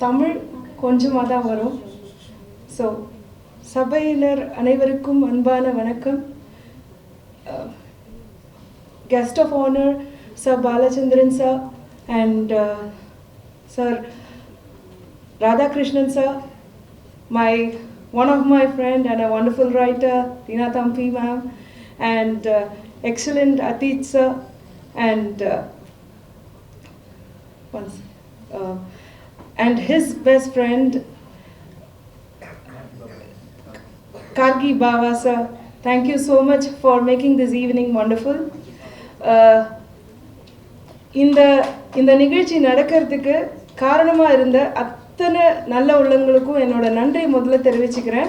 தமிழ் கொஞ்சமாக தான் வரும். ஸோ சபையினர் அனைவருக்கும் அன்பான வணக்கம். Guest of honor, Sir Balachandran sir and Sir Radhakrishnan sir, one of my friend and a wonderful writer, Tami ma'am, and excellent Atit sir, and his best friend Kargi Baba sir. Thank you so much for making this evening wonderful. இந்த நிகழ்ச்சி நடக்கிறதுக்கு காரணமாக இருந்த அத்தனை நல்ல உள்ளங்களுக்கும் என்னோட நன்றி முதல்ல தெரிவிச்சுக்கிறேன்.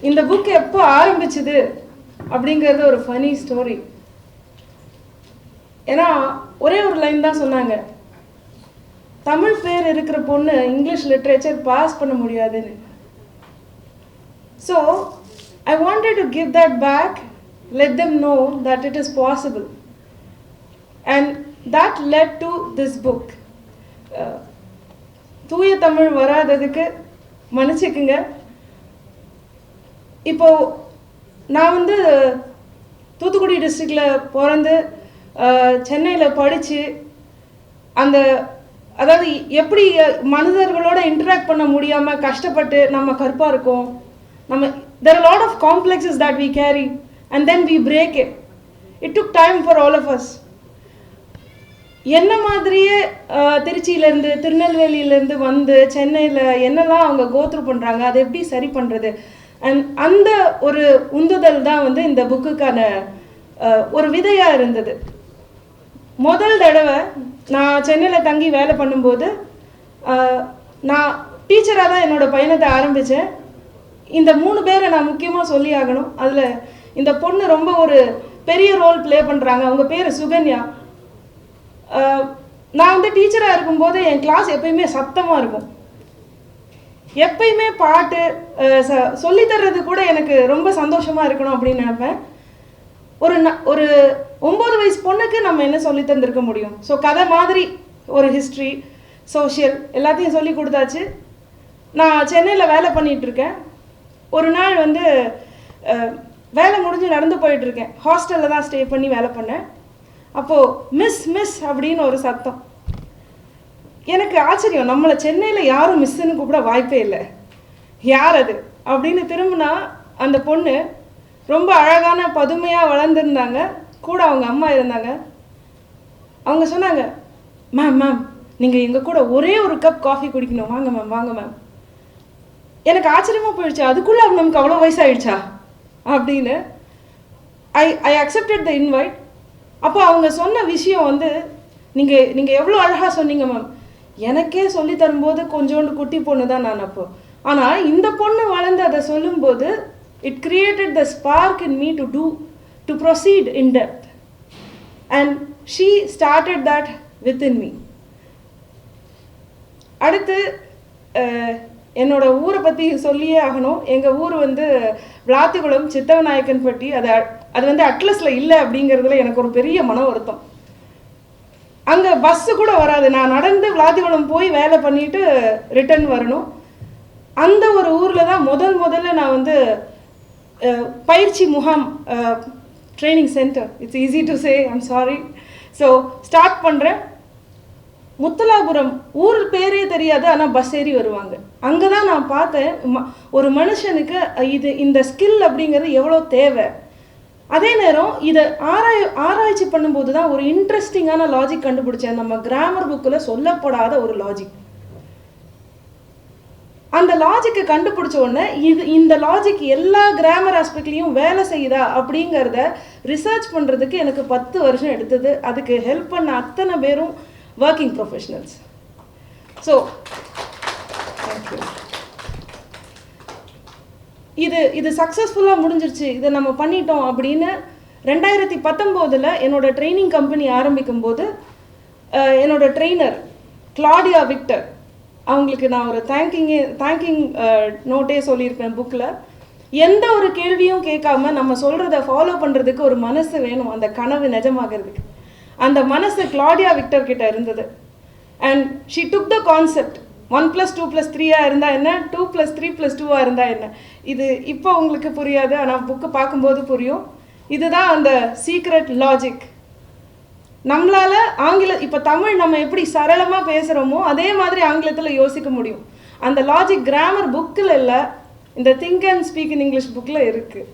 இந்த புக் எப்போ ஆரம்பிச்சது அப்படிங்கிறது ஒரு ஃபனி ஸ்டோரி. ஏன்னா ஒரே ஒரு லைன் தான் சொன்னாங்க, தமிழ் பேர் இருக்கிற பொண்ணு இங்கிலீஷ் லிட்ரேச்சர் பாஸ் பண்ண முடியாதுன்னு. So I wanted to give that back, let them know that it is possible, and that led to this book. தூய தமிழ் வராததுக்கு மன்னிச்சுக்குங்க. இப்போ நான் வந்து தூத்துக்குடி டிஸ்ட்ரிக்டில் பிறந்து சென்னையில் படித்து அதாவது எப்படி மனிதர்களோட இன்டராக்ட் பண்ண முடியாமல் கஷ்டப்பட்டு நம்ம கற்பாக இருக்கோம். There are a lot of complexes that we carry and then we break it. It took time for all of us. என்ன மாதிரியே திருச்சியிலேருந்து திருநெல்வேலியிலேருந்து வந்து சென்னையில் என்னெல்லாம் அவங்க கோத்ரூ பண்ணுறாங்க, அதை எப்படி சரி பண்ணுறது, அண்ட் அந்த ஒரு உந்துதல் தான் வந்து இந்த புக்குக்கான ஒரு விதையாக இருந்தது. முதல் தடவை நான் சென்னையில் தங்கி வேலை பண்ணும்போது நான் டீச்சராக தான் என்னோடய பயணத்தை ஆரம்பித்தேன். இந்த 3 பேரை நான் முக்கியமாக சொல்லி ஆகணும். அதில் இந்த பொண்ணு ரொம்ப ஒரு பெரிய ரோல் ப்ளே பண்ணுறாங்க. அவங்க பேர் சுகன்யா. நான் வந்து டீச்சராக இருக்கும்போது என் கிளாஸ் எப்பயுமே சத்தமாக இருக்கும். எப்பயுமே பாட்டு சொல்லித்தர்றது கூட எனக்கு ரொம்ப சந்தோஷமாக இருக்கணும் அப்படின்னு நினைப்பேன். ஒரு 9 வயசு பொண்ணுக்கு நம்ம என்ன சொல்லி தந்திருக்க முடியும்? ஸோ கதை மாதிரி ஒரு ஹிஸ்ட்ரி, சோஷியல் எல்லாத்தையும் சொல்லி கொடுத்தாச்சு. நான் சென்னையில் வேலை பண்ணிகிட்ருக்கேன். ஒரு நாள் வந்து வேலை முடிஞ்சு நடந்து போயிட்டுருக்கேன். ஹாஸ்டலில் தான் ஸ்டே பண்ணி வேலை பண்ணேன். அப்போது மிஸ் அப்படின்னு ஒரு சத்தம். எனக்கு ஆச்சரியம், நம்மளை சென்னையில் யாரும் மிஸ்ஸுன்னு கூப்பிட வாய்ப்பே இல்லை, யார் அது அப்படின்னு திரும்பினா அந்த பொண்ணு ரொம்ப அழகான பதுமையாக வளர்ந்துருந்தாங்க. கூட அவங்க அம்மா இருந்தாங்க. அவங்க சொன்னாங்க, மேம் நீங்கள் எங்கள் கூட ஒரே ஒரு கப் காஃபி குடிக்கணும், வாங்க மேம். எனக்கு ஆச்சரியமாக போயிடுச்சு, அதுக்குள்ளே நமக்கு அவ்வளோ வயசாகிடுச்சா அப்படின்னு. ஐ அக்செப்டட் த இன்வைட். அப்போ அவங்க சொன்ன விஷயம் வந்து, நீங்கள் எவ்வளோ அழகாக சொன்னீங்க மேம். எனக்கே சொல்லி தரும்போது கொஞ்சோண்டு குட்டி பொண்ணு தான் நான் அப்போ. ஆனால் இந்த பொண்ணு வளர்ந்து அதை சொல்லும்போது it created the spark in me to proceed in depth, and she started that within me. அடுத்து என்னோட ஊரை பற்றி சொல்லியே ஆகணும். எங்கள் ஊர் வந்து விளாத்திகுளம் சித்தவநாயக்கன்பட்டி. அது வந்து அட்லஸில் இல்லை அப்படிங்கிறதுல எனக்கு ஒரு பெரிய மன வருத்தம். அங்கே பஸ்ஸு கூட வராது. நான் நடந்து விளாத்திகுளம் போய் வேலை பண்ணிட்டு ரிட்டர்ன் வரணும். அந்த ஒரு ஊரில் தான் முதல்ல நான் வந்து பயிற்சி முகாம், training centre, it's easy to say, I'm sorry. So start பண்ணுறேன். முத்தலாபுரம் ஊர் பேரே தெரியாது, ஆனால் பஸ் ஏறி வருவாங்க. அங்கே தான் நான் பார்த்தேன் ஒரு மனுஷனுக்கு இந்த ஸ்கில் அப்படிங்கிறது எவ்வளோ தேவை. அதே நேரம் இதை ஆராய்ச்சி பண்ணும்போது தான் ஒரு இன்ட்ரெஸ்டிங்கான லாஜிக் கண்டுபிடிச்சேன். நம்ம கிராமர் புக்கில் சொல்லப்படாத ஒரு லாஜிக். அந்த லாஜிக்கை கண்டுபிடிச்ச உடனே இந்த லாஜிக் எல்லா கிராமர் ஆஸ்பெக்ட்லேயும் வேலை செய்யுதா அப்படிங்கிறத ரிசர்ச் பண்ணுறதுக்கு எனக்கு 10 வருஷம் எடுத்தது. அதுக்கு ஹெல்ப் பண்ண அத்தனை பேரும் working professionals. So thank you. இது சக்ஸஸ்ஃபுல்லாக முடிஞ்சிருச்சு, இதை நம்ம பண்ணிட்டோம் அப்படின்னு 2019 என்னோட ட்ரைனிங் கம்பெனி ஆரம்பிக்கும் போது என்னோட ட்ரெயினர் கிளாடியா விக்டர் அவங்களுக்கு நான் ஒரு தேங்கிங் நோட்டே சொல்லியிருப்பேன் புக்கில். எந்த ஒரு கேள்வியும் கேட்காம நம்ம சொல்கிறத ஃபாலோ பண்ணுறதுக்கு ஒரு மனசு வேணும், அந்த கனவு நிஜமாகிறதுக்கு. அந்த மனசு கிளாடியா விக்டர் கிட்ட இருந்தது. And she took the concept 1+2+3 இருந்தால் என்ன, 2+3+2 இருந்தால் என்ன. இது இப்போ உங்களுக்கு புரியாது, ஆனால் புக்கு பார்க்கும்போது புரியும். இதுதான் அந்த சீக்ரெட் லாஜிக். நம்மளால் இப்போ தமிழ் நம்ம எப்படி சரளமாக பேசுகிறோமோ அதே மாதிரி ஆங்கிலத்தில் யோசிக்க முடியும். அந்த லாஜிக் கிராமர் புக்கில் இல்லை, இந்த think and speak in English புக்கில் இருக்குது.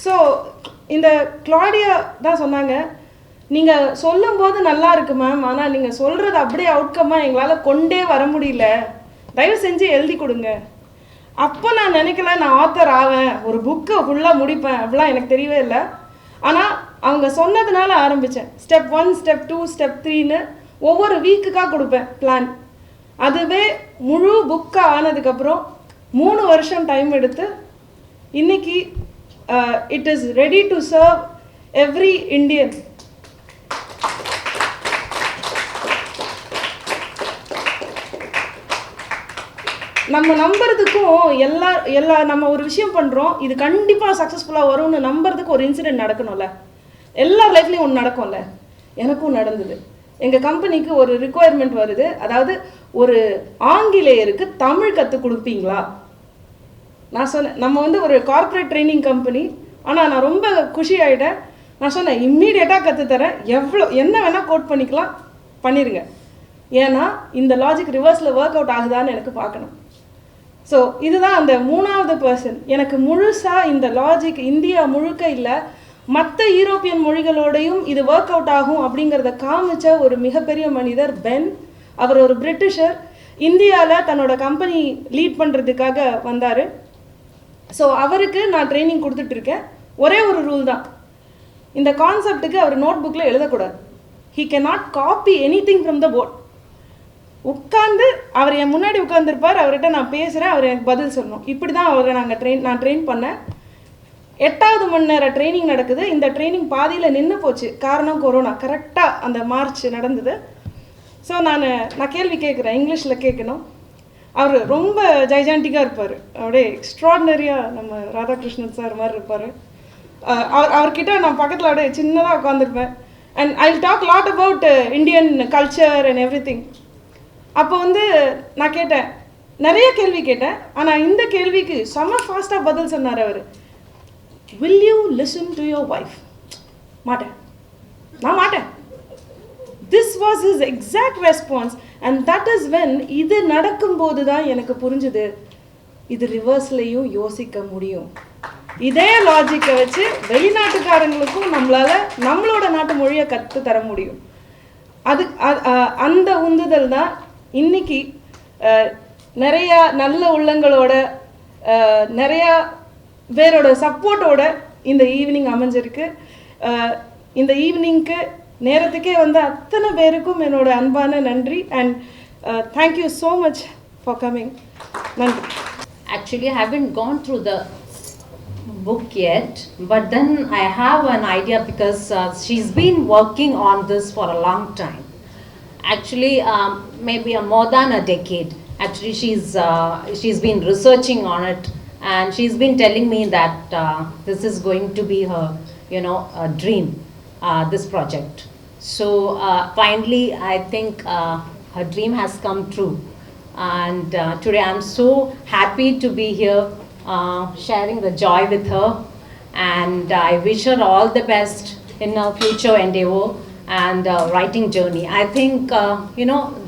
ஸோ இந்த கிளாடியா தான் சொன்னாங்க, நீங்கள் சொல்லும்போது நல்லா இருக்கு மேம், ஆனால் நீங்கள் சொல்கிறது அப்படியே அவுட்கம்மாக எங்களால் கொண்டே வர முடியல, தயவு செஞ்சு எழுதி கொடுங்க. அப்போ நான் நினைக்கல நான் ஆத்தர் ஆவேன், ஒரு புக்கை ஃபுல்லாக முடிப்பேன், அப்படிலாம் எனக்கு தெரியவே இல்லை. ஆனால் அவங்க சொன்னதுனால ஆரம்பித்தேன். ஸ்டெப் 1, ஸ்டெப் 2, ஸ்டெப் 3ன்னு ஒவ்வொரு வீக்குக்காக கொடுப்பேன் பிளான். அதுவே முழு புக்காக ஆனதுக்கப்புறம் 3 வருஷம் டைம் எடுத்து இன்னைக்கு it is ready to serve every Indian. நம்ம நம்புறதுக்கும் எல்லா நம்ம ஒரு விஷயம் பண்ணுறோம், இது கண்டிப்பாக சக்ஸஸ்ஃபுல்லாக வரும்னு நம்புறதுக்கு ஒரு இன்சிடென்ட் நடக்கணும்ல. எல்லார் லைஃப்லேயும் ஒன்று நடக்கும்ல. எனக்கும் நடந்தது. எங்கள் கம்பெனிக்கு ஒரு ரிக்குவயர்மெண்ட் வருது, அதாவது ஒரு ஆங்கிலேயருக்கு தமிழ் கற்றுக் கொடுப்பீங்களா. நான் சொன்னேன், நம்ம ஒரு கார்ப்பரேட் ட்ரைனிங் கம்பெனி, ஆனால் நான் ரொம்ப குஷி ஆகிட்டேன். நான் சொன்னேன், இம்மீடியட்டாக கற்றுத்தரேன், என்ன வேணால் கோட் பண்ணிக்கலாம், பண்ணிடுங்க. ஏன்னா இந்த லாஜிக் ரிவர்ஸில் ஒர்க் அவுட் ஆகுதான்னு எனக்கு பார்க்கணும். ஸோ இதுதான் அந்த 3வது பர்சன். எனக்கு முழுசாக இந்த லாஜிக் இந்தியா முழுக்க இல்லை, மற்ற யூரோப்பியன் மொழிகளோடையும் இது ஒர்க் அவுட் ஆகும் அப்படிங்கிறத காமிச்ச ஒரு மிகப்பெரிய மனிதர் பென். அவர் ஒரு பிரிட்டிஷர், இந்தியாவில் தன்னோட கம்பெனி லீட் பண்ணுறதுக்காக வந்தார். ஸோ அவருக்கு நான் ட்ரைனிங் கொடுத்துட்ருக்கேன். ஒரே ஒரு ரூல் தான், இந்த கான்செப்டுக்கு அவர் நோட் புக்கில் எழுதக்கூடாது. He can not copy anything from the board. உட்காந்து அவர் என் முன்னாடி உட்காந்துருப்பார், அவர்கிட்ட நான் பேசுகிறேன், அவர் எனக்கு பதில் சொல்லணும். இப்படி தான் அவரை நான் ட்ரெயின் பண்ணேன். 8வது மணி நேரம் ட்ரைனிங் நடக்குது. இந்த ட்ரைனிங் பாதியில் நின்று போச்சு, காரணம் கொரோனா. கரெக்டாக அந்த மார்ச் நடந்தது. ஸோ நான் கேள்வி கேட்குறேன், இங்கிலீஷில் கேட்கணும். அவர் ரொம்ப ஜைஜாண்டிக்காக இருப்பார், அப்படியே எக்ஸ்ட்ராடினரியாக நம்ம ராதாகிருஷ்ணன் சார் மாதிரி இருப்பார். அவர்கிட்ட நான் பக்கத்தில் அப்படியே சின்னதாக உட்காந்துருப்பேன். And I will talk lot about Indian culture and everything. அப்போ நான் கேட்டேன், நிறைய கேள்வி கேட்டேன். ஆனால் இந்த கேள்விக்கு செம்ம ஃபாஸ்ட்டாக பதில் சொன்னார் அவர். Will you listen to your wife? மாட்டேன், நான் மாட்டேன். This was his exact response. And that is when இது நடக்கும்போது தான் எனக்கு புரிஞ்சுது, இது ரிவர்ஸ்லையும் யோசிக்க முடியும். இதே லாஜிக்கை வச்சு வெளிநாட்டுக்காரங்களுக்கும் நம்மளோட நாட்டு மொழியை கற்று தர முடியும். அந்த உந்துதல் தான் இன்னைக்கு நிறையா நல்ல உள்ளங்களோட நிறையா பேரோட சப்போர்ட்டோட இந்த ஈவினிங் அமைஞ்சிருக்கு. இந்த ஈவினிங்க்கு நேரத்துக்கே அத்தனை பேருக்கும் என்னோட அன்பான நன்றி. And thank you so much for coming. நன்றி. Actually, I haven't gone through the book yet, but then I have an idea because she's been working on this for a long time. Actually, maybe more than a decade. Actually, she's been researching on it, and she's been telling me that this is going to be her, a dream, this project. So finally, I think her dream has come true, and today I'm so happy to be here, sharing the joy with her, and I wish her all the best in her future endeavor and writing journey. I think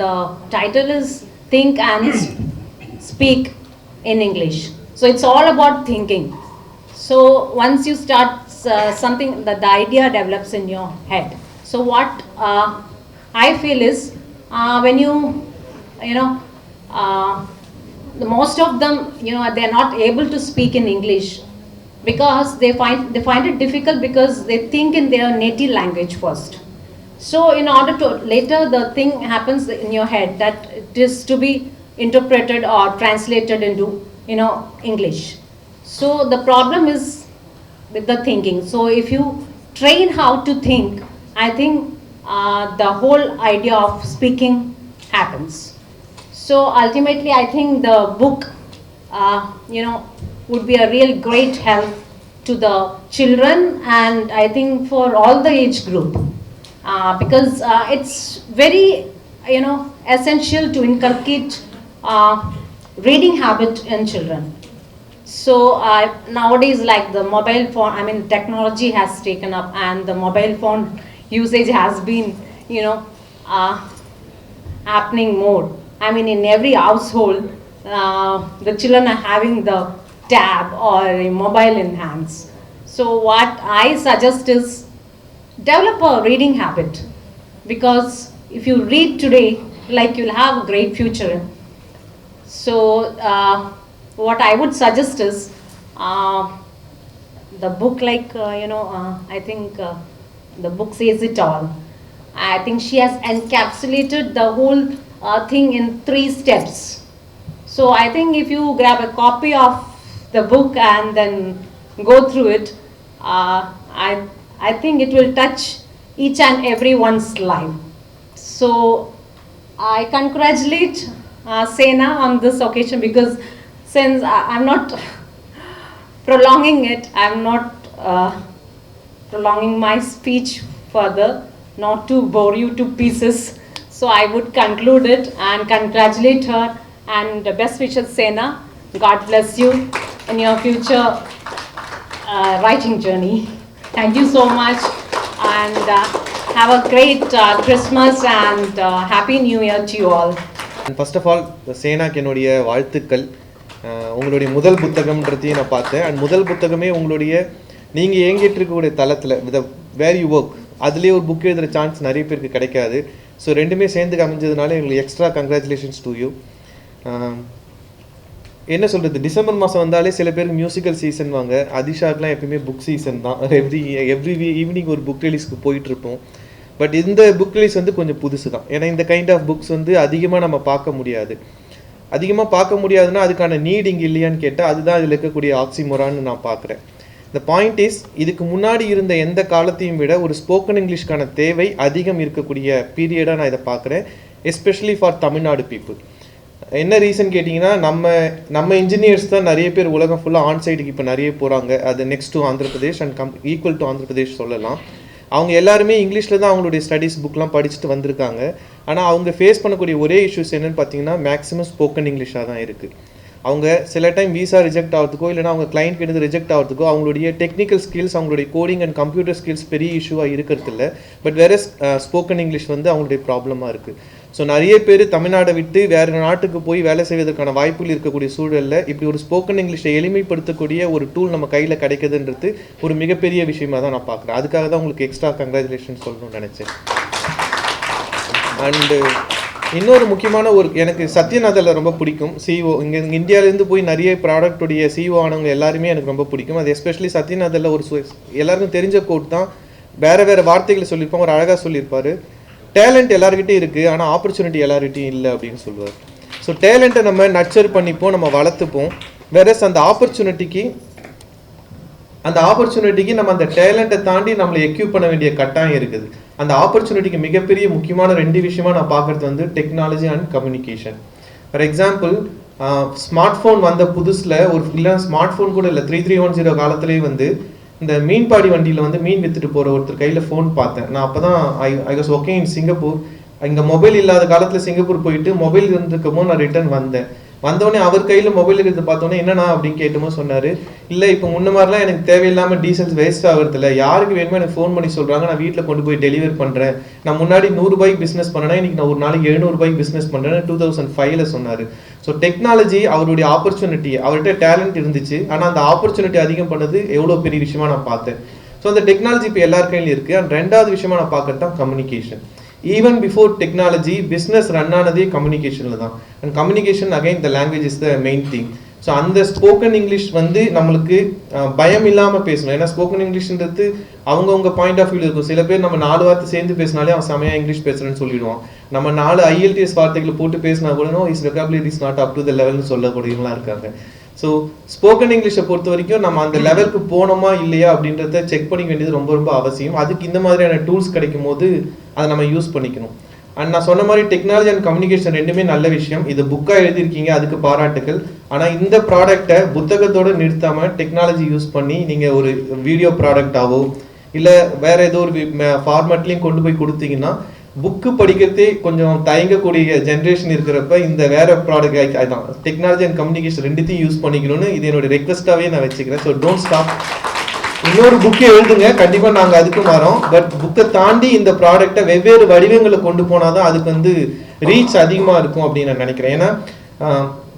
the title is Think and Speak in English. So it's all about thinking. So once you start something, that the idea develops in your head. So what I feel is when the most of them they are not able to speak in English because they find it difficult because they think in their native language first. So in order to later the thing happens in your head that it is to be interpreted or translated into English. So the problem is with the thinking. So if you train how to think, I think the whole idea of speaking happens. So ultimately I think the book would be a real great help to the children, and I think for all the age group, because it's very, you know, essential to inculcate reading habit in children. So nowadays, like the mobile phone, I mean technology has taken up, and the mobile phone usage has been, you know, happening more. I mean, in every household, the children are having the tab or a mobile in hands. So what I suggest is develop a reading habit, because if you read today, like, you'll have a great future. So what I would suggest is the book, like, I think the book says it all. I think she has encapsulated the whole thing in 3 steps. So I think if you grab a copy of the book and then go through it, I think it will touch each and everyone's life. So I congratulate Sena on this occasion, because since I'm not prolonging it, I'm not prolonging my speech further, not to bore you to pieces. So I would conclude it and congratulate her, and best wishes, Sena. God bless you in your future writing journey. Thank you so much, and have a great Christmas and Happy New Year to you all. And first of all, சேனாக்கு என்னுடைய வாழ்த்துக்கள். உங்களுடைய முதல் புத்தகம்ன்றதையும் நான் பார்த்தேன். And முதல் புத்தகமே உங்களுடைய நீங்கள் ஏங்கிட்டு இருக்கக்கூடிய தளத்தில் வித் வேர் யூ ஒர்க், அதுலேயே ஒரு புக் எழுதுகிற சான்ஸ் நிறைய பேருக்கு கிடைக்காது. ஸோ ரெண்டுமே சேர்ந்து அமைஞ்சதுனால எங்களுக்கு எக்ஸ்ட்ரா கங்க்ராச்சுலேஷன்ஸ் டு யூ. என்ன சொல்கிறது, டிசம்பர் மாதம் வந்தாலே சில பேருக்கு மியூசிக்கல் சீசன் வாங்க, அதிஷாக்கெலாம் எப்பயுமே புக் சீசன் தான். எவ்ரி ஈவினிங் ஒரு புக் ரிலீஸ்க்கு போயிட்டுருப்போம். பட் இந்த புக் ரிலீஸ் வந்து கொஞ்சம் புதுசு தான். ஏன்னா இந்த கைண்ட் ஆஃப் புக்ஸ் வந்து அதிகமாக நம்ம பார்க்க முடியாது. அதிகமாக பார்க்க முடியாதுன்னா அதுக்கான நீட் இங்கே இல்லையான்னு கேட்டால் அதுதான் இதில் இருக்கக்கூடிய ஆக்சிமோரான்னு நான் பார்க்குறேன். இந்த பாயிண்ட் இஸ், இதுக்கு முன்னாடி இருந்த எந்த காலத்தையும் விட ஒரு ஸ்போக்கன் இங்கிலீஷ்க்கான தேவை அதிகம் இருக்கக்கூடிய பீரியடாக நான் இதை பார்க்குறேன், எஸ்பெஷலி ஃபார் தமிழ்நாடு பீப்புள். என்ன ரீசன் கேட்டிங்கன்னா, நம்ம இன்ஜினியர்ஸ் தான் நிறைய பேர் உலகம் ஃபுல்லாக ஆன்சைட்டுக்கு இப்போ நிறைய போகிறாங்க. அது next to Andhra Pradesh and equal to Andhra Pradesh சொல்லலாம். அவங்க எல்லாருமே இங்கிலீஷில் தான் அவங்களுடைய ஸ்டடீஸ் புக்லாம் படிச்சுட்டு வந்திருக்காங்க. ஆனால் அவங்க ஃபேஸ் பண்ணக்கூடிய ஒரே இஷ்யூஸ் என்னென்னு பார்த்தீங்கன்னா, மேக்ஸிமம் ஸ்போக்கன் இங்கிலீஷாக தான் இருக்குது. அவங்க சில டைம் வீசா ரிஜெக்ட் ஆகிறதுக்கோ இல்லைனா அவங்க கிளைண்ட் கிட்ட ரிஜெக்ட் ஆகிறதுக்கோ அவங்களுடைய டெக்னிக்கல் ஸ்கில்ஸ், அவங்களுடைய கோடிங் அண்ட் கம்ப்யூட்டர் ஸ்கில்ஸ் பெரிய இஷ்யூவாக இருக்கிறது இல்லை. பட் வேற ஸ்போக்கன் இங்கிலீஷ் வந்து அவங்களுடைய ப்ராப்ளமாக இருக்குது. ஸோ நிறைய பேர் தமிழ்நாடை விட்டு வேறு நாட்டுக்கு போய் வேலை செய்வதற்கான வாய்ப்புகள் இருக்கக்கூடிய சூழலில் இப்படி ஒரு ஸ்போக்கன் இங்கிலீஷை எளிமைப்படுத்தக்கூடிய ஒரு டூல் நம்ம கையில் கிடைக்குதுன்றது ஒரு மிகப்பெரிய விஷயமாக தான் நான் பார்க்குறேன். அதுக்காக தான் உங்களுக்கு எக்ஸ்ட்ரா கங்க்ராச்சுலேஷன் சொல்லணும்னு நினச்சேன். அண்டு இன்னொரு முக்கியமான எனக்கு சத்யநாதனில் ரொம்ப பிடிக்கும். சிஇஓ இங்கே இந்தியாவிலேருந்து போய் நிறைய ப்ராடக்டுடைய சிஇஓ ஆனவங்க எல்லாருமே எனக்கு ரொம்ப பிடிக்கும். அது எஸ்பெஷலி சத்யநாதனில் ஒரு எல்லாருக்கும் தெரிஞ்ச கோட் தான், வேறு வார்த்தைகளை சொல்லியிருப்பாங்க, ஒரு அழகாக சொல்லியிருப்பார். டேலண்ட் எல்லாருக்கிட்டையும் இருக்குது, ஆனால் ஆப்பர்ச்சுனிட்டி எல்லாருக்கிட்டையும் இல்லை அப்படின்னு சொல்லுவார். ஸோ டேலண்ட்டை நம்ம நர்ச்சர் பண்ணிப்போம், நம்ம வளர்த்துப்போம். வேறஸ் அந்த ஆப்பர்ச்சுனிட்டிக்கு நம்ம அந்த டேலண்ட்டை தாண்டி நம்மளை எக்யூப் பண்ண வேண்டிய கட்டாயம் இருக்குது. அந்த ஆப்பர்ச்சுனிட்டிக்கு மிகப்பெரிய முக்கியமான 2 விஷயமா நான் பார்க்குறது வந்து technology and communication. For example, smart phone வந்த புதுசில் இல்லை ஸ்மார்ட் ஃபோன் கூட இல்லை 3310 காலத்துலேயே வந்து இந்த மீன்பாடி வண்டியில் வந்து மீன் விற்றுட்டு போகிற ஒருத்தர் கையில் ஃபோன் பார்த்தேன். நான் அப்போ தான் I was working in Singapore. இங்கே மொபைல் இல்லாத காலத்தில் சிங்கப்பூர் போயிட்டு மொபைல் இருந்துக்கும் போது நான் ரிட்டர்ன் வந்தோடனே அவர் கையில் மொபைல் இருக்கிறது பார்த்தோன்னே என்னண்ணா அப்படின்னு கேட்டோமோ சொன்னார், இல்லை இப்போ முன்ன மாதிரிலாம் எனக்கு தேவையில்லாமல் டீசல்ஸ் வேஸ்ட் ஆகிறதில்ல, யாருக்கு வேணுமோ எனக்கு ஃபோன் பண்ணி சொல்கிறாங்க, நான் வீட்டில் கொண்டு போய் டெலிவரி பண்ணுறேன். நான் முன்னாடி 100 ரூபாய்க்கு பிஸ்னஸ் பண்ணேன்னா இன்றைக்கி நான் ஒரு நாளைக்கு 700 ரூபாய்க்கு பிஸ்னஸ் பண்ணுறேன்னு 2005 சொன்னார். ஸோ டெக்னாலஜி அவருடைய ஆப்பர்ச்சுனிட்டி, அவர்கிட்ட டேலண்ட் இருந்துச்சு, ஆனால் அந்த ஆப்பர்ச்சுனிட்டி அதிகம் பண்ணது எவ்வளோ பெரிய விஷயமா நான் பார்த்தேன். ஸோ அந்த டெக்னாலஜி இப்போ எல்லார் கையிலும் இருக்குது. அண்ட் 2வது விஷயமா நான் பார்க்குறது தான் communication. Even before technology business run ஆனதே கம்யூனிகேஷனில் தான். And communication again the language is the main thing. So அந்த ஸ்போக்கன் இங்கிலீஷ் வந்து நம்மளுக்கு பயம் இல்லாமல் பேசணும். ஏன்னா ஸ்போக்கன் இங்கிலீஷ்ன்றது அவங்கவுங்க பாயிண்ட் ஆஃப் வியூ இருக்கும். சில பேர் நம்ம 4 வார்த்தை சேர்ந்து பேசினாலே அவன் செமையாக இங்கிலீஷ் பேசுகிறேன்னு சொல்லிடுவான். நம்ம 4 IELTS வார்த்தைகளை போட்டு பேசினா கூட is vocabulary is not up to the லெவல்னு சொல்லக்கூடியவங்களாம் இருக்காங்க. ஸோ ஸ்போக்கன் இங்கிலீஷை பொறுத்த வரைக்கும் நம்ம அந்த லெவலுக்கு போனோமா இல்லையா அப்படின்றத செக் பண்ணிக்க வேண்டியது ரொம்ப ரொம்ப அவசியம். அதுக்கு இந்த மாதிரியான டூல்ஸ் கிடைக்கும் போது அதை நம்ம யூஸ் பண்ணிக்கணும். அண்ட் நான் சொன்ன மாதிரி டெக்னாலஜி அண்ட் கம்யூனிகேஷன் ரெண்டுமே நல்ல விஷயம். இது புக்காக எழுதியிருக்கீங்க, அதுக்கு பாராட்டுகள். ஆனால் இந்த ப்ராடக்டை புத்தகத்தோடு நிறுத்தாமல் டெக்னாலஜி யூஸ் பண்ணி நீங்கள் ஒரு வீடியோ ப்ராடக்டாவோ இல்லை வேறு ஏதோ ஒரு ஃபார்மேட்லேயும் கொண்டு போய் கொடுத்தீங்கன்னா புக்கு படிக்கிறதே கொஞ்சம் தயங்கக்கூடிய ஜென்ரேஷன் இருக்கிறப்ப இந்த வேற ப்ராடக்ட் அதுதான் டெக்னாலஜி அண்ட் கம்யூனிகேஷன் ரெண்டுத்தையும் யூஸ் பண்ணிக்கணும்னு இது என்னோட ரெக்வஸ்ட்டாகவே நான் வச்சுக்கிறேன். So don't stop. இன்னொரு புக்கு எழுதுங்க, கண்டிப்பாக நாங்கள் அதுக்கும் வரோம். பட் புக்கை தாண்டி இந்த ப்ராடக்டை வெவ்வேறு வடிவங்களை கொண்டு போனால் தான் அதுக்கு வந்து ரீச் அதிகமாக இருக்கும் அப்படின்னு நான் நினைக்கிறேன். ஏன்னா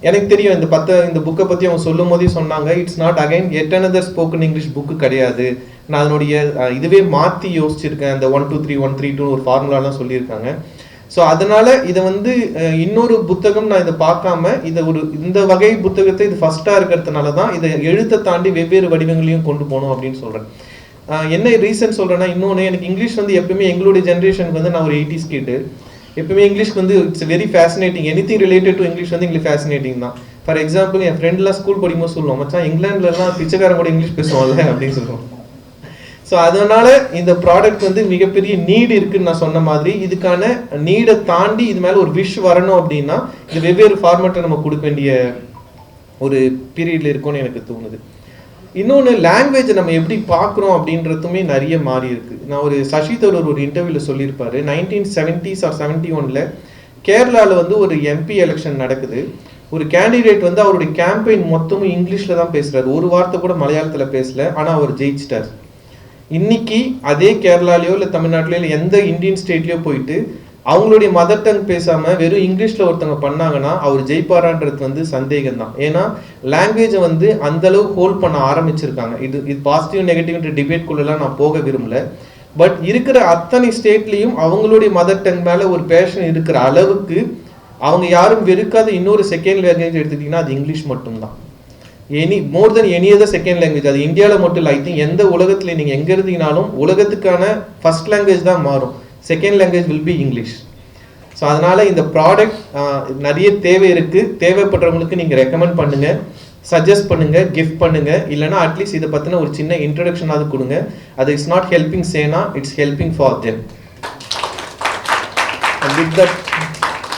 எனக்கு தெரியும் இந்த புக்கை பற்றி அவங்க சொல்லும் போதே சொன்னாங்க, it's not again yet another spoken English book கிடையாது. நான் அதனுடைய இதுவே மாற்றி யோசிச்சிருக்கேன். அந்த 1 2 3 1 3 2 ஒரு ஃபார்முலாலாம் சொல்லியிருக்காங்க. ஸோ அதனால இதை வந்து இன்னொரு புத்தகம் நான் இதை பார்க்காம இந்த வகை புத்தகத்தை இது ஃபர்ஸ்டாக இருக்கிறதுனால தான் இதை எழுத்தை தாண்டி வெவ்வேறு வடிவங்களையும் கொண்டு போகணும் அப்படின்னு சொல்கிறேன். என்ன ரீசன் சொல்கிறேன்னா, இன்னொன்று எனக்கு இங்கிலீஷ் வந்து எப்பவுமே எங்களுடைய ஜென்ரேஷனுக்கு வந்து நான் ஒரு 80s கிட்டு எப்பவுமே இங்கிலீஷ் வந்து it's very fascinating. Anything related to English வந்து எங்களுக்கு ஃபேசினேட்டிங் தான். ஃபார் எக்ஸாம்பிள் என் ஃப்ரெண்ட்லாம் ஸ்கூல் படிக்கும்போது சொல்லுவோம், மச்சான் இங்கிலாந்துலலாம் பிச்சைக்காரன் கூட இங்கிலீஷ் பேசுவாங்கல்ல அப்படின்னு சொல்லுவோம். ஸோ அதனால இந்த ப்ராடக்ட் வந்து மிகப்பெரிய நீடு இருக்குன்னு நான் சொன்ன மாதிரி இதுக்கான நீடை தாண்டி இது மேலே ஒரு விஷ் வரணும் அப்படின்னா இது வெவ்வேறு ஃபார்மேட்டை நம்ம கொடுக்க வேண்டிய ஒரு பீரியட்ல இருக்கும்னு எனக்கு தோணுது. இன்னொன்று லாங்குவேஜை நம்ம எப்படி பார்க்குறோம் அப்படின்றதுமே நிறைய மாறி இருக்கு. நான் ஒரு சசி தரூர் ஒரு இன்டர்வியூவில் சொல்லியிருப்பாரு, 1970s or 71 கேரளாவில் வந்து ஒரு எம்பி எலெக்ஷன் நடக்குது. ஒரு கேண்டிடேட் வந்து அவருடைய கேம்பெயின் மொத்தமும் இங்கிலீஷில் தான் பேசுகிறாரு, ஒரு வார்த்தை கூட மலையாளத்தில் பேசல. ஆனால் அவர் ஜெயிச்சிட்டார். இன்னைக்கு அதே கேரளாலேயோ இல்லை தமிழ்நாட்டிலையோ இல்லை எந்த இந்தியன் ஸ்டேட்லேயோ போயிட்டு அவங்களுடைய மதர் டங் பேசாமல் வெறும் இங்கிலீஷில் ஒருத்தவங்க பண்ணாங்கன்னா அவர் ஜெயிப்பாரான்றது வந்து சந்தேகம் தான். ஏன்னா லாங்குவேஜை வந்து அந்தளவு ஹோல்ட் பண்ண ஆரம்பிச்சிருக்காங்க. இது பாசிட்டிவ் நெகட்டிவ் டிபேட்குள்ளெல்லாம் நான் போக விரும்பல. பட் இருக்கிற அத்தனை ஸ்டேட்லேயும் அவங்களுடைய மதர் டங் மேலே ஒரு பேஷன் இருக்கிற அளவுக்கு அவங்க யாரும் வெறுக்காத இன்னொரு செகண்ட் லாங்குவேஜ் எடுத்துக்கிட்டிங்கன்னா அது இங்கிலீஷ் மட்டும்தான். மோர் தென் எனி அதர் செகண்ட் லாங்குவேஜ். அது இந்தியாவில் மட்டும் இல்லை, ஐ திங்க் எந்த உலகத்தில் நீங்கள் எங்கே இருந்தீங்கனாலும் உலகத்துக்கான ஃபர்ஸ்ட் லாங்குவேஜ் தான் மாறும். Second language will be English. So அதனால் இந்த ப்ராடக்ட் நிறைய தேவை இருக்குது. தேவைப்படுறவங்களுக்கு நீங்கள் ரெக்கமெண்ட் பண்ணுங்கள், சஜஸ்ட் பண்ணுங்கள், கிஃப்ட் பண்ணுங்கள். இல்லைனா அட்லீஸ்ட் இதை பற்றின ஒரு சின்ன இன்ட்ரடக்ஷனாவது கொடுங்க. அது it's not helping Sena, it's helping for them.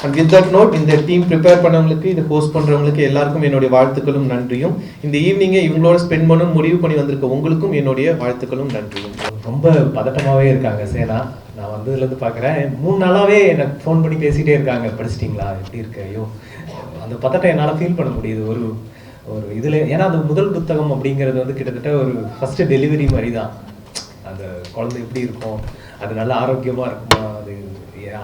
And with that note, இந்த டீம் ப்ரிப்பேர் பண்ணவங்களுக்கு, இதை ஹோஸ்ட் பண்ணுறவங்களுக்கு எல்லாருக்கும் என்னுடைய வாழ்த்துக்களும் நன்றியும். இந்த ஈவினிங்கை இவங்களோட ஸ்பெண்ட் பண்ணணும் முடிவு பண்ணி வந்திருக்க உங்களுக்கும் என்னுடைய வாழ்த்துக்களும் நன்றியும். ரொம்ப பதட்டமாகவே இருக்காங்க சேனா. நான் வந்ததுலேருந்து பார்க்குறேன், 3 நாளாகவே எனக்கு ஃபோன் பண்ணி பேசிகிட்டே இருக்காங்க, படிச்சிட்டிங்களா, எப்படி இருக்கு, ஐயோ அந்த பதட்டம் என்னால் ஃபீல் பண்ண முடியுது. ஒரு இதில் ஏன்னா அந்த முதல் புத்தகம் அப்படிங்கிறது வந்து கிட்டத்தட்ட ஒரு ஃபஸ்ட்டு டெலிவரி மாதிரி தான். அந்த குழந்தை எப்படி இருக்கும், அது நல்லா ஆரோக்கியமாக இருக்குமா, அது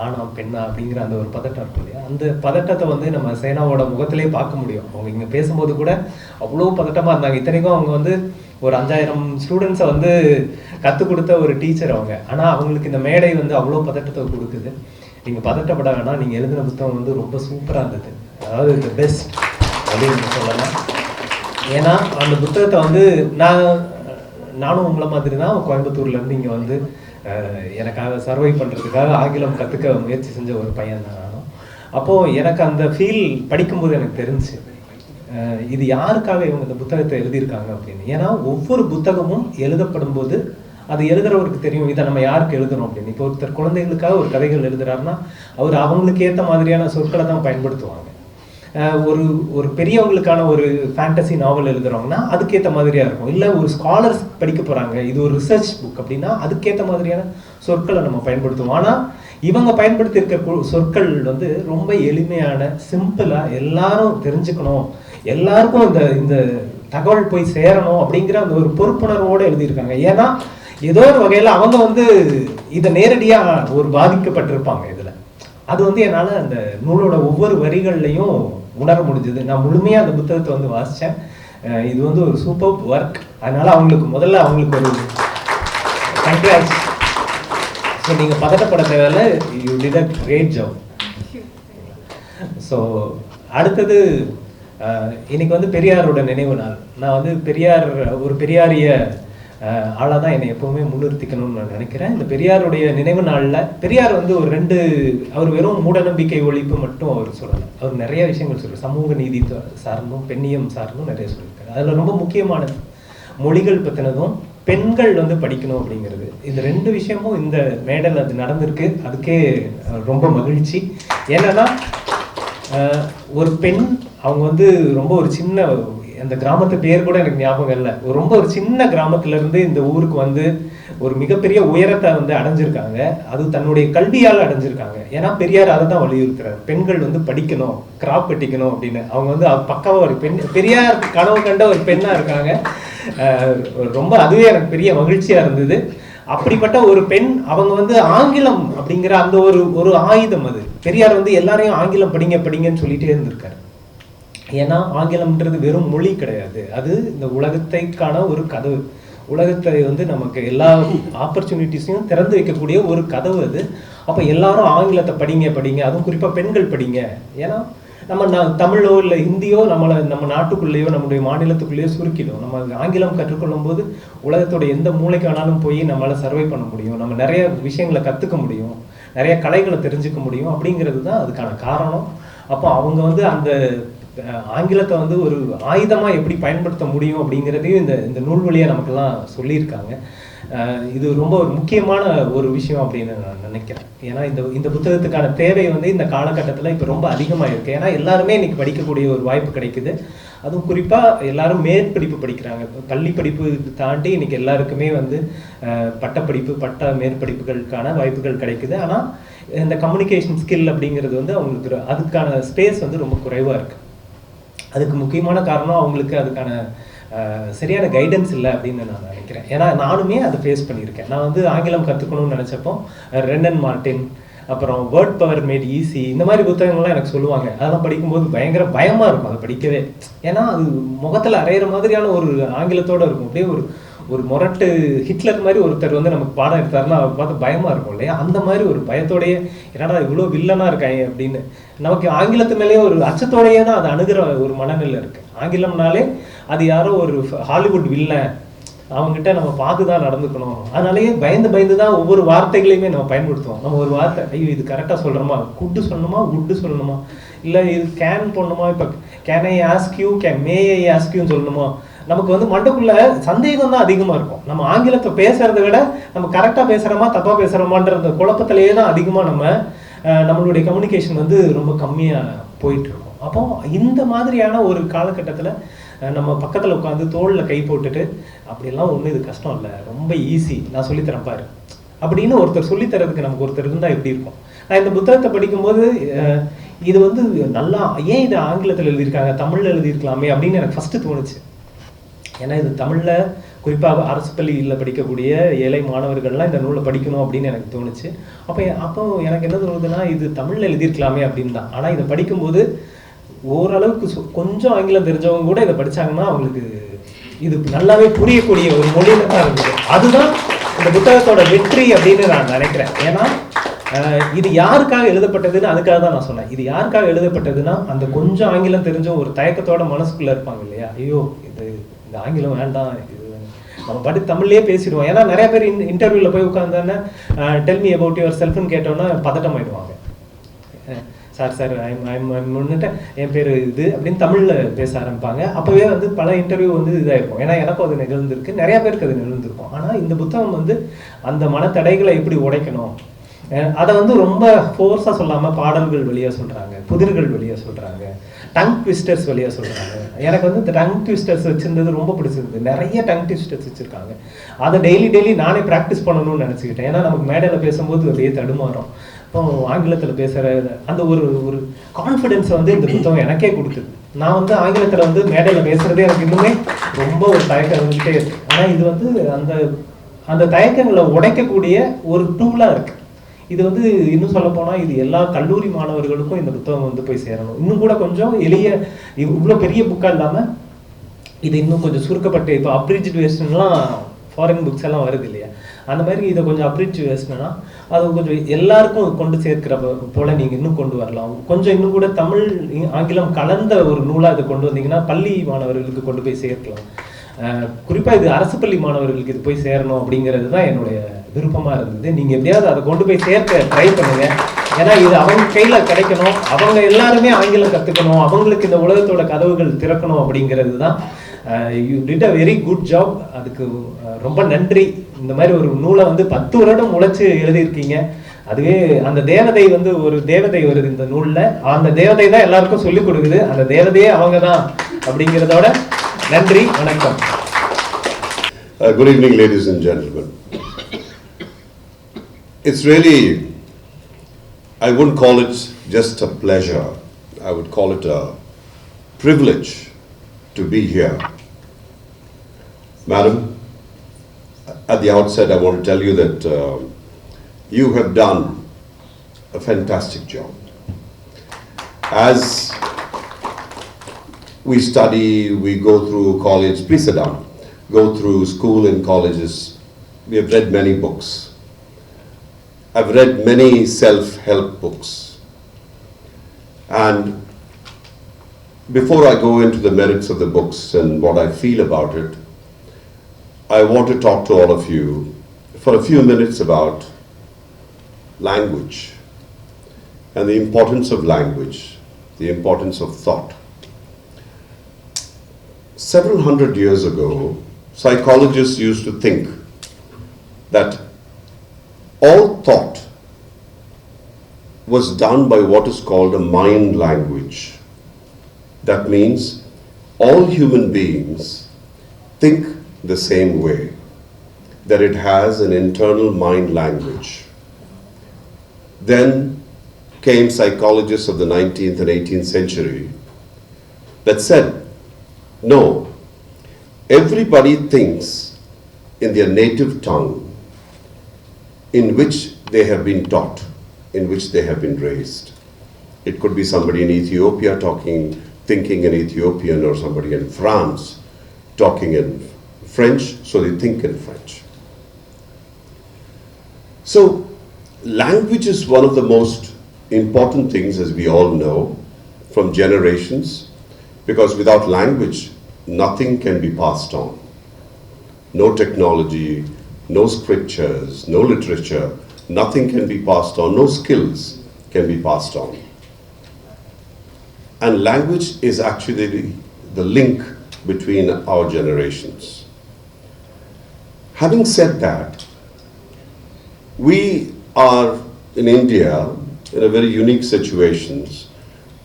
ஆணா பெண்ணா அப்படிங்கிற அந்த ஒரு பதட்டம் இருக்கும் இல்லையா, அந்த பதட்டத்தை வந்து நம்ம சேனாவோட முகத்திலே பார்க்க முடியும். அவங்க இங்கே பேசும்போது கூட அவ்வளோ பதட்டமாக இருந்தாங்க. இத்தனைக்கும் அவங்க வந்து ஒரு 5000 ஸ்டூடெண்ட்ஸை வந்து கற்றுக் கொடுத்த ஒரு டீச்சர் அவங்க. ஆனால் அவங்களுக்கு இந்த மேடை வந்து அவ்வளோ பதட்டத்தை கொடுக்குது. நீங்கள் பதட்டப்பட வேணாம், நீங்கள் எழுதின புத்தகம் வந்து ரொம்ப சூப்பராக இருந்தது, அதாவது தி பெஸ்ட் அப்படின்னு சொல்லலாம். ஏன்னா அந்த புத்தகத்தை வந்து நானும் உங்களை மாதிரி தான் கோயம்புத்தூர்லேருந்து இங்கே வந்து எனக்காக சர்வை பண்ணுறதுக்காக ஆங்கிலம் கற்றுக்க முயற்சி செஞ்ச ஒரு பையன் தான் நானும். அப்போது எனக்கு அந்த ஃபீல் படிக்கும்போது எனக்கு தெரிஞ்சு இது யாருக்காக இவங்க இந்த புத்தகத்தை எழுதியிருக்காங்க அப்படின்னு. ஏன்னா ஒவ்வொரு புத்தகமும் எழுதப்படும் போது அது எழுதுறவருக்கு தெரியும் இதை நம்ம யாருக்கு எழுதணும் அப்படின்னு. இப்போ ஒருத்தர் குழந்தைகளுக்காக ஒரு கதைகள் எழுதுறாருன்னா அவர் அவங்களுக்கு ஏற்ற மாதிரியான சொற்களை தான் பயன்படுத்துவாங்க. ஒரு பெரியவங்களுக்கான ஒரு ஃபேண்டசி நாவல் எழுதுறவங்கன்னா அதுக்கேற்ற மாதிரியா இருக்கும். இல்லை ஒரு ஸ்காலர்ஸ் படிக்க போறாங்க, இது ஒரு ரிசர்ச் புக் அப்படின்னா அதுக்கேற்ற மாதிரியான சொற்களை நம்ம பயன்படுத்துவோம். ஆனால் இவங்க பயன்படுத்தி இருக்க சொற்கள் வந்து ரொம்ப எளிமையான, சிம்பிளா, எல்லாரும் தெரிஞ்சுக்கணும், எல்லாருக்கும் இந்த தகவல் போய் சேரணும் அப்படிங்கிற அந்த ஒரு பொறுப்புணர்வோடு எழுதியிருக்காங்க. ஏன்னா ஏதோ ஒரு வகையில் அவங்க வந்து இதை நேரடியாக ஒரு பாதிக்கப்பட்டிருப்பாங்க இதில். அது வந்து என்னால் அந்த நூலோட ஒவ்வொரு வரிகள்லையும் உணர முடிஞ்சது. நான் முழுமையாக அந்த புத்தகத்தை வந்து வாசித்தேன். இது வந்து ஒரு சூப்பர் ஒர்க். அதனால் அவங்களுக்கு ஒரு கங்க்ராட்ஸ். ஸோ நீங்கள் பதட்டப்பட தேவையில்ல, you did a great job. So அடுத்தது இன்னைக்கு வந்து பெரியாரோட நினைவு நாள். நான் வந்து ஒரு பெரியாரிய ஆளாக தான் என்னை எப்போவுமே முன்னிறுத்திக்கணும்னு நான் நினைக்கிறேன். இந்த பெரியாருடைய நினைவு நாளில் பெரியார் வந்து அவர் வெறும் மூடநம்பிக்கை ஒழிப்பு மட்டும் அவர் சொல்லலை, அவர் நிறைய விஷயங்கள் சொல்கிறார். சமூக நீதி சார்ந்தும் பெண்ணியம் சார்ந்தும் நிறைய சொல்லியிருக்காரு. அதில் ரொம்ப முக்கியமானது மொழிகள் பற்றினதும் பெண்கள் வந்து படிக்கணும் அப்படிங்கிறது, இந்த 2 விஷயமும் இந்த மேடையில் அது நடந்திருக்கு. அதுக்கே ரொம்ப மகிழ்ச்சி. ஏன்னா ஒரு பெண் அவங்க வந்து ரொம்ப ஒரு சின்ன, அந்த கிராமத்து பேர் கூட எனக்கு ஞாபகம் இல்லை, ரொம்ப ஒரு சின்ன கிராமத்துல இருந்து இந்த ஊருக்கு வந்து ஒரு மிகப்பெரிய உயரத்தை வந்து அடைஞ்சிருக்காங்க. அது தன்னுடைய கல்வியால் அடைஞ்சிருக்காங்க. ஏன்னா பெரியார் அதை தான் வலியுறுத்துறாரு, பெண்கள் வந்து படிக்கணும், கிராப் கட்டிக்கணும் அப்படின்னு. அவங்க வந்து பக்காவா ஒரு பெண், பெரியார் கனவு கண்ட ஒரு பெண்ணா இருக்காங்க. ரொம்ப அதுவே எனக்கு பெரிய மகிழ்ச்சியா இருந்தது. அப்படிப்பட்ட ஒரு பெண் அவங்க வந்து ஆங்கிலம் அப்படிங்கிற அந்த ஒரு ஆயுதம், அது பெரியார் வந்து எல்லாரையும் ஆங்கிலம் படிங்க படிங்கன்னு சொல்லிட்டே இருந்திருக்காரு. ஏன்னா ஆங்கிலம்ன்றது வெறும் மொழி கிடையாது, அது இந்த உலகத்தைக்கான ஒரு கதவு. உலகத்தை வந்து நமக்கு எல்லா ஆப்பர்ச்சுனிட்டிஸையும் திறந்து வைக்கக்கூடிய ஒரு கதவு அது. அப்போ எல்லாரும் ஆங்கிலத்தை படிங்க படிங்க, அதுவும் குறிப்பாக பெண்கள் படிங்க. ஏன்னா நம்ம தமிழோ இல்லை ஹிந்தியோ நம்ம நாட்டுக்குள்ளேயோ நம்முடைய மாநிலத்துக்குள்ளேயோ சுருக்கிடும். நம்ம ஆங்கிலம் கற்றுக்கொள்ளும் போது உலகத்தோட எந்த மூளைக்கு வேணாலும் போய் நம்மளால் சர்வை பண்ண முடியும், நம்ம நிறைய விஷயங்களை கற்றுக்க முடியும், நிறைய கலைகளை தெரிஞ்சுக்க முடியும். அப்படிங்கிறது தான் அதுக்கான காரணம். அப்போ அவங்க வந்து அந்த ஆங்கிலத்தை வந்து ஒரு ஆயுதமாக எப்படி பயன்படுத்த முடியும் அப்படிங்கிறதையும் இந்த நூல் வழியாக நமக்கெல்லாம் சொல்லியிருக்காங்க. இது ரொம்ப ஒரு முக்கியமான ஒரு விஷயம் அப்படின்னு நான் நினைக்கிறேன். ஏன்னா இந்த புத்தகத்துக்கான தேவை வந்து இந்த காலகட்டத்தில் இப்போ ரொம்ப அதிகமாக இருக்குது. ஏன்னா எல்லாருமே இன்னைக்கு படிக்கக்கூடிய ஒரு வாய்ப்பு கிடைக்குது. அதுவும் குறிப்பாக எல்லாரும் மேற்படிப்பு படிக்கிறாங்க. பள்ளி படிப்பு தாண்டி இன்னைக்கு எல்லாருக்குமே வந்து பட்டப்படிப்பு, மேற்படிப்புகளுக்கான வாய்ப்புகள் கிடைக்குது. ஆனால் இந்த கம்யூனிகேஷன் ஸ்கில் அப்படிங்கிறது வந்து அவங்களுக்கு அதுக்கான ஸ்பேஸ் வந்து ரொம்ப குறைவாக இருக்குது. அதுக்கு முக்கியமான காரணம் அவங்களுக்கு அதுக்கான சரியான கைடன்ஸ் இல்லை அப்படின்னு நான் நினைக்கிறேன். ஏன்னா நானுமே அதை ஃபேஸ் பண்ணியிருக்கேன். நான் வந்து ஆங்கிலம் கற்றுக்கணும்னு நினச்சப்போ ரெண்டன் மார்ட்டின், அப்புறம் வேர்ட் பவர் மேட் ஈஸி, இந்த மாதிரி புத்தகங்கள்லாம் எனக்கு சொல்லுவாங்க. அதெல்லாம் படிக்கும்போது பயங்கர பயமாக இருக்கும் அதை படிக்கவே. ஏன்னா அது முகத்தில் அரைகிற மாதிரியான ஒரு ஆங்கிலத்தோடு இருக்கும். அப்படியே ஒரு மொரட்டு ஹிட்லர் மாதிரி ஒருத்தர் வந்து நமக்கு பாடம் எடுத்தாருன்னா அவர் பார்த்து பயமாக இருக்கும் இல்லையா? அந்த மாதிரி ஒரு பயத்தோடையே என்னடா இவ்வளோ வில்லனாக இருக்காங்க அப்படின்னு நமக்கு ஆங்கிலத்து மேலேயே ஒரு அச்சத்தோடையே தான் அது அணுகிற ஒரு மனநிலை இருக்குது. ஆங்கிலம்னாலே அது யாரோ ஒரு ஹாலிவுட் வில்லன், அவங்ககிட்ட நம்ம பார்த்து தான் நடந்துக்கணும். அதனாலேயே பயந்து தான் ஒவ்வொரு வார்த்தைகளையுமே நம்ம பயன்படுத்துவோம். நம்ம ஒரு வார்த்தை, ஐயோ இது கரெக்டாக சொல்கிறோமா, குட்டு சொல்லணுமா உட்டு சொல்லணுமா, இல்லை இது கேன் பண்ணணுமா, இப்போ கேன் ஐ ஆஸ்க்யூ மே ஐ ஆஸ்க்யூன்னு சொல்லணுமா, நமக்கு வந்து மண்டக்குள்ள சந்தேகம் தான் அதிகமாக இருக்கும். நம்ம ஆங்கிலத்தை பேசுறதை விட நம்ம கரெக்டாக பேசுகிறோமா தப்பாக பேசுகிறோமான்ற குழப்பத்திலேயே தான் அதிகமாக நம்மளுடைய கம்யூனிகேஷன் வந்து ரொம்ப கம்மியாக போயிட்டு இருக்கும். அப்போ இந்த மாதிரியான ஒரு காலகட்டத்தில் நம்ம பக்கத்தில் உட்காந்து தோளில் கை போட்டுட்டு அப்படியெல்லாம் ஒன்றும் இது கஷ்டம் இல்லை, ரொம்ப ஈஸி, நான் சொல்லித்தரேன் பாரு அப்படின்னு ஒருத்தர் சொல்லித்தரதுக்கு நமக்கு ஒருத்தர் இருந்தால் எப்படி இருக்கும். நான் இந்த புத்தகத்தை படிக்கும்போது இது வந்து நல்லா ஏன் இதை ஆங்கிலத்தில் எழுதியிருக்காங்க, தமிழில் எழுதியிருக்கலாமே அப்படின்னு எனக்கு ஃபஸ்ட்டு தோணுச்சு. ஏன்னா இது தமிழில் குறிப்பாக அரசு பள்ளியில் படிக்கக்கூடிய ஏழை மாணவர்கள்லாம் இந்த நூலை படிக்கணும் அப்படின்னு எனக்கு தோணுச்சு. அப்போ எனக்கு என்ன தோணுதுன்னா இது தமிழில் எழுதியிருக்கலாமே அப்படின்னு தான். ஆனால் இதை படிக்கும்போது ஓரளவுக்கு கொஞ்சம் ஆங்கிலம் தெரிஞ்சவங்க கூட இதை படித்தாங்கன்னா அவங்களுக்கு இது நல்லாவே புரியக்கூடிய ஒரு மொழியில தான் இருந்தது. அதுதான் இந்த புத்தகத்தோட வெற்றி அப்படின்னு நான் நினைக்கிறேன். ஏன்னா இது யாருக்காக எழுதப்பட்டதுன்னு அதுக்காக தான் நான் சொன்னேன். இது யாருக்காக எழுதப்பட்டதுன்னா அந்த கொஞ்சம் ஆங்கிலம் தெரிஞ்சும் ஒரு தயக்கத்தோட மனசுக்குள்ளே இருப்பாங்க இல்லையா, ஐயோ இந்த ஆங்கிலம் வேண்டாம், இது நம்ம பாட்டு தமிழ்லேயே பேசிடுவோம். ஏன்னா நிறைய பேர் இன்டர்வியூவில் போய் உட்காந்தானே டெல் மீ அபவுட் யுவர் செல்ஃப்னு கேட்டோன்னா பதட்டம் ஆயிடுவாங்க. சார் முன்னிட்டு என் பேர் இது அப்படின்னு தமிழில் பேச ஆரம்பிப்பாங்க. அப்போவே வந்து பல இன்டர்வியூ வந்து இதாகிருக்கும். ஏன்னா எனக்கும் அது நிகழ்ந்திருக்கு, நிறைய பேருக்கு அது நிகழ்ந்திருக்கும். ஆனால் இந்த புத்தகம் வந்து அந்த மனத்தடைகளை எப்படி உடைக்கணும், அதை வந்து ரொம்ப ஃபோர்ஸாக சொல்லாமல் பாடல்கள் வழியாக சொல்கிறாங்க, புதிர்கள் வழியாக சொல்கிறாங்க, டங் ட்விஸ்டர்ஸ் வழியாக சொல்கிறாங்க. எனக்கு வந்து இந்த டங் ட்விஸ்டர்ஸ் வச்சுருந்தது ரொம்ப பிடிச்சிருந்தது. நிறைய டங் ட்விஸ்டர்ஸ் வச்சுருக்காங்க. அதை டெய்லி நானே ப்ராக்டிஸ் பண்ணணும்னு நினச்சிக்கிட்டேன். ஏன்னா நமக்கு மேடையில் பேசும்போது அப்படியே தடுமாறும். இப்போ ஆங்கிலத்தில் பேசுகிற அந்த ஒரு கான்ஃபிடென்ஸை வந்து இந்த புத்தகம் எனக்கே கொடுக்குது. நான் வந்து ஆங்கிலத்தில் வந்து மேடையில் பேசுகிறதே எனக்கு இன்னுமே ரொம்ப ஒரு தயக்கம் வந்துகிட்டே இருக்கு. ஆனால் இது வந்து அந்த தயக்கங்களை உடைக்கக்கூடிய ஒரு டூலாக இருக்குது. இது வந்து இன்னும் சொல்ல போனால் இது எல்லா கல்லூரி மாணவர்களுக்கும் இந்த புத்தகம் வந்து போய் சேரணும். இன்னும் கூட கொஞ்சம் எளிய, இவ்வளோ பெரிய புக்காக இல்லாமல் இது இன்னும் கொஞ்சம் சுருக்கப்பட்டு, இப்போ அப்ரிஜ்ட் வேர்ஷன்லாம் ஃபாரின் புக்ஸ் எல்லாம் வருது இல்லையா, அந்த மாதிரி இதை கொஞ்சம் அப்ரிஜ் வேர்ஷன்னா அது கொஞ்சம் எல்லாருக்கும் கொண்டு சேர்க்கிற போல் நீங்கள் இன்னும் கொண்டு வரலாம். கொஞ்சம் இன்னும் கூட தமிழ் ஆங்கிலம் கலந்த ஒரு நூலாக இதை கொண்டு வந்தீங்கன்னா பள்ளி மாணவர்களுக்கு கொண்டு போய் சேர்க்கலாம். குறிப்பாக இது அரசு பள்ளி மாணவர்களுக்கு இது போய் சேரணும் அப்படிங்கிறது தான் என்னுடைய விருப்பமாக இருந்தது. நீங்கள் எப்படியாவது அதை கொண்டு போய் சேர்க்க ட்ரை பண்ணுங்க. ஏன்னா இது அவங்க கையில் கிடைக்கணும், அவங்க எல்லாருமே ஆங்கிலம் கற்றுக்கணும், அவங்களுக்கு இந்த உலகத்தோட கதவுகள் திறக்கணும் அப்படிங்கிறது தான் you did a very good job. அதுக்கு ரொம்ப நன்றி. இந்த மாதிரி ஒரு நூலை வந்து 10 வருடம் உழைச்சு எழுதியிருக்கீங்க. அதுவே அந்த தேவதை வந்து ஒரு தேவதை வருது இந்த நூலில். அந்த தேவதை தான் எல்லாருக்கும் சொல்லிக் கொடுக்குது. அந்த தேவதையே அவங்க தான் அப்படிங்கிறதோட நன்றி, வணக்கம். Good evening, ladies and gentlemen. It's really, I wouldn't call it just a pleasure. I would call it a privilege to be here. Madam, at the outset, I want to tell you that you have done a fantastic job. As we study, we go through college, please sit down, go through school and colleges, we have read many books. I've read many self-help books. And before I go into the merits of the books and what I feel about it, I want to talk to all of you for a few minutes about language and the importance of language, the importance of thought. Several hundred years ago, psychologists used to think that all thought was done by what is called a mind language. That means all human beings think the same way, that it has an internal mind language. Then came psychologists of the 19th and 18th century that said, no, everybody thinks in their native tongue in which they have been taught, in which they have been raised. It could be somebody in Ethiopia thinking in Ethiopian, or somebody in France talking in French, so they think in French. So language is one of the most important things, as we all know, from generations, because without language, nothing can be passed on. No technology, no scriptures, no literature, nothing can be passed on, no skills can be passed on. And language is actually the link between our generations. Having said that, we are in India in a very unique situation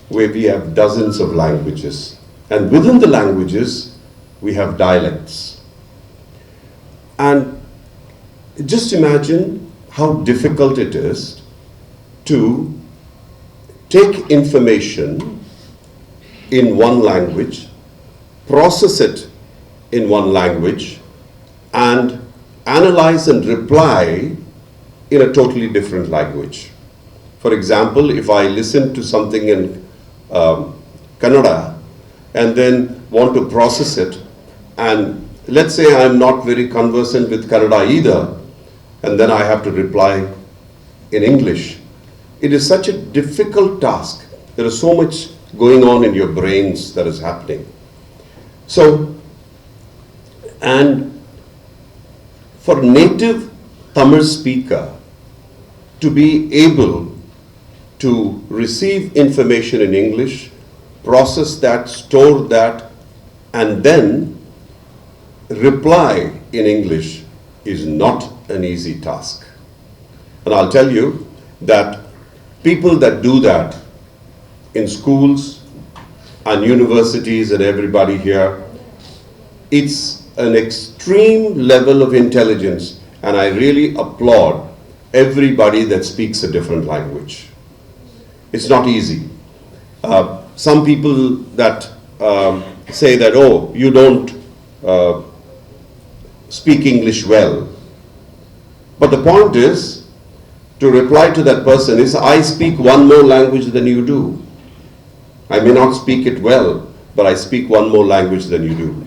where we have dozens of languages, and within the languages we have dialects. And just imagine how difficult it is to take information in one language, process it in one language, and analyze and reply in a totally different language. For example, if I listen to something in Kannada and then want to process it, and let's say I'm not very conversant with Kannada either, and then I have to reply in English. It is such a difficult task. There is so much going on in your brains that is happening. So, and for a native Tamil speaker to be able to receive information in English, process that, store that, and then reply in English is not an easy task. And I'll tell you that people that do that in schools and universities and everybody here, it's an extreme level of intelligence, and I really applaud everybody that speaks a different language. It's not easy. Some people that say that, oh, you don't speak English well. But the point is, to reply to that person is, I speak one more language than you do. I may not speak it well, but I speak one more language than you do.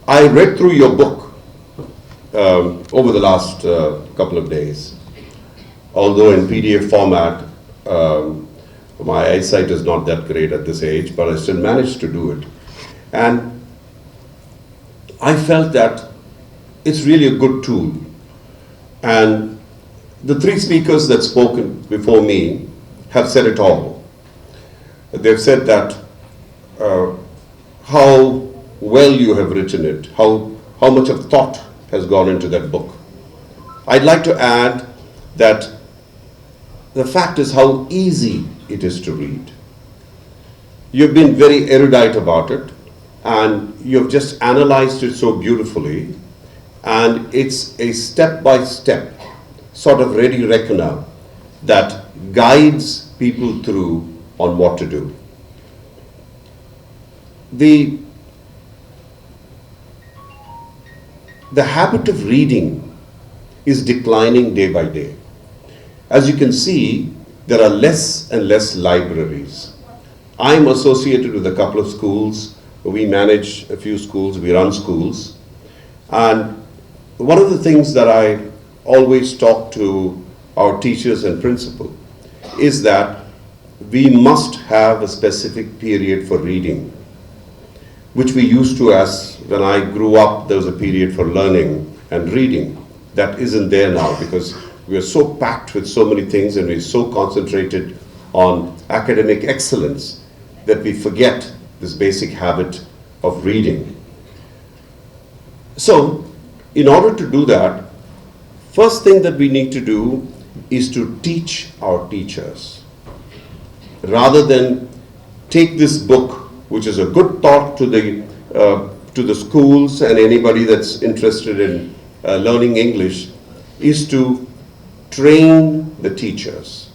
I read through your book over the last couple of days. Although in PDF format, my eyesight is not that great at this age, but I still managed to do it. And I felt that it's really a good tool. And the three speakers that spoken before me have said it all. They've said that how well you have written it, how much of thought has gone into that book. I'd like to add that the fact is how easy it is to read. You've been very erudite about it, and you've just analyzed it so beautifully, and it's a step-by-step sort of ready reckoner that guides people through on what to do. The habit of reading is declining day by day. As you can see, there are less and less libraries. I'm associated with a couple of schools. We manage a few schools, we run schools. And one of the things that I always talk to our teachers and principal is that we must have a specific period for reading, which we used to, as when I grew up, there was a period for learning and reading. That isn't there now because we are so packed with so many things and we're so concentrated on academic excellence that we forget this basic habit of reading. So, in order to do that, first thing that we need to do is to teach our teachers. Rather than take this book, which is a good thought to the schools and anybody that's interested in learning English, is to train the teachers.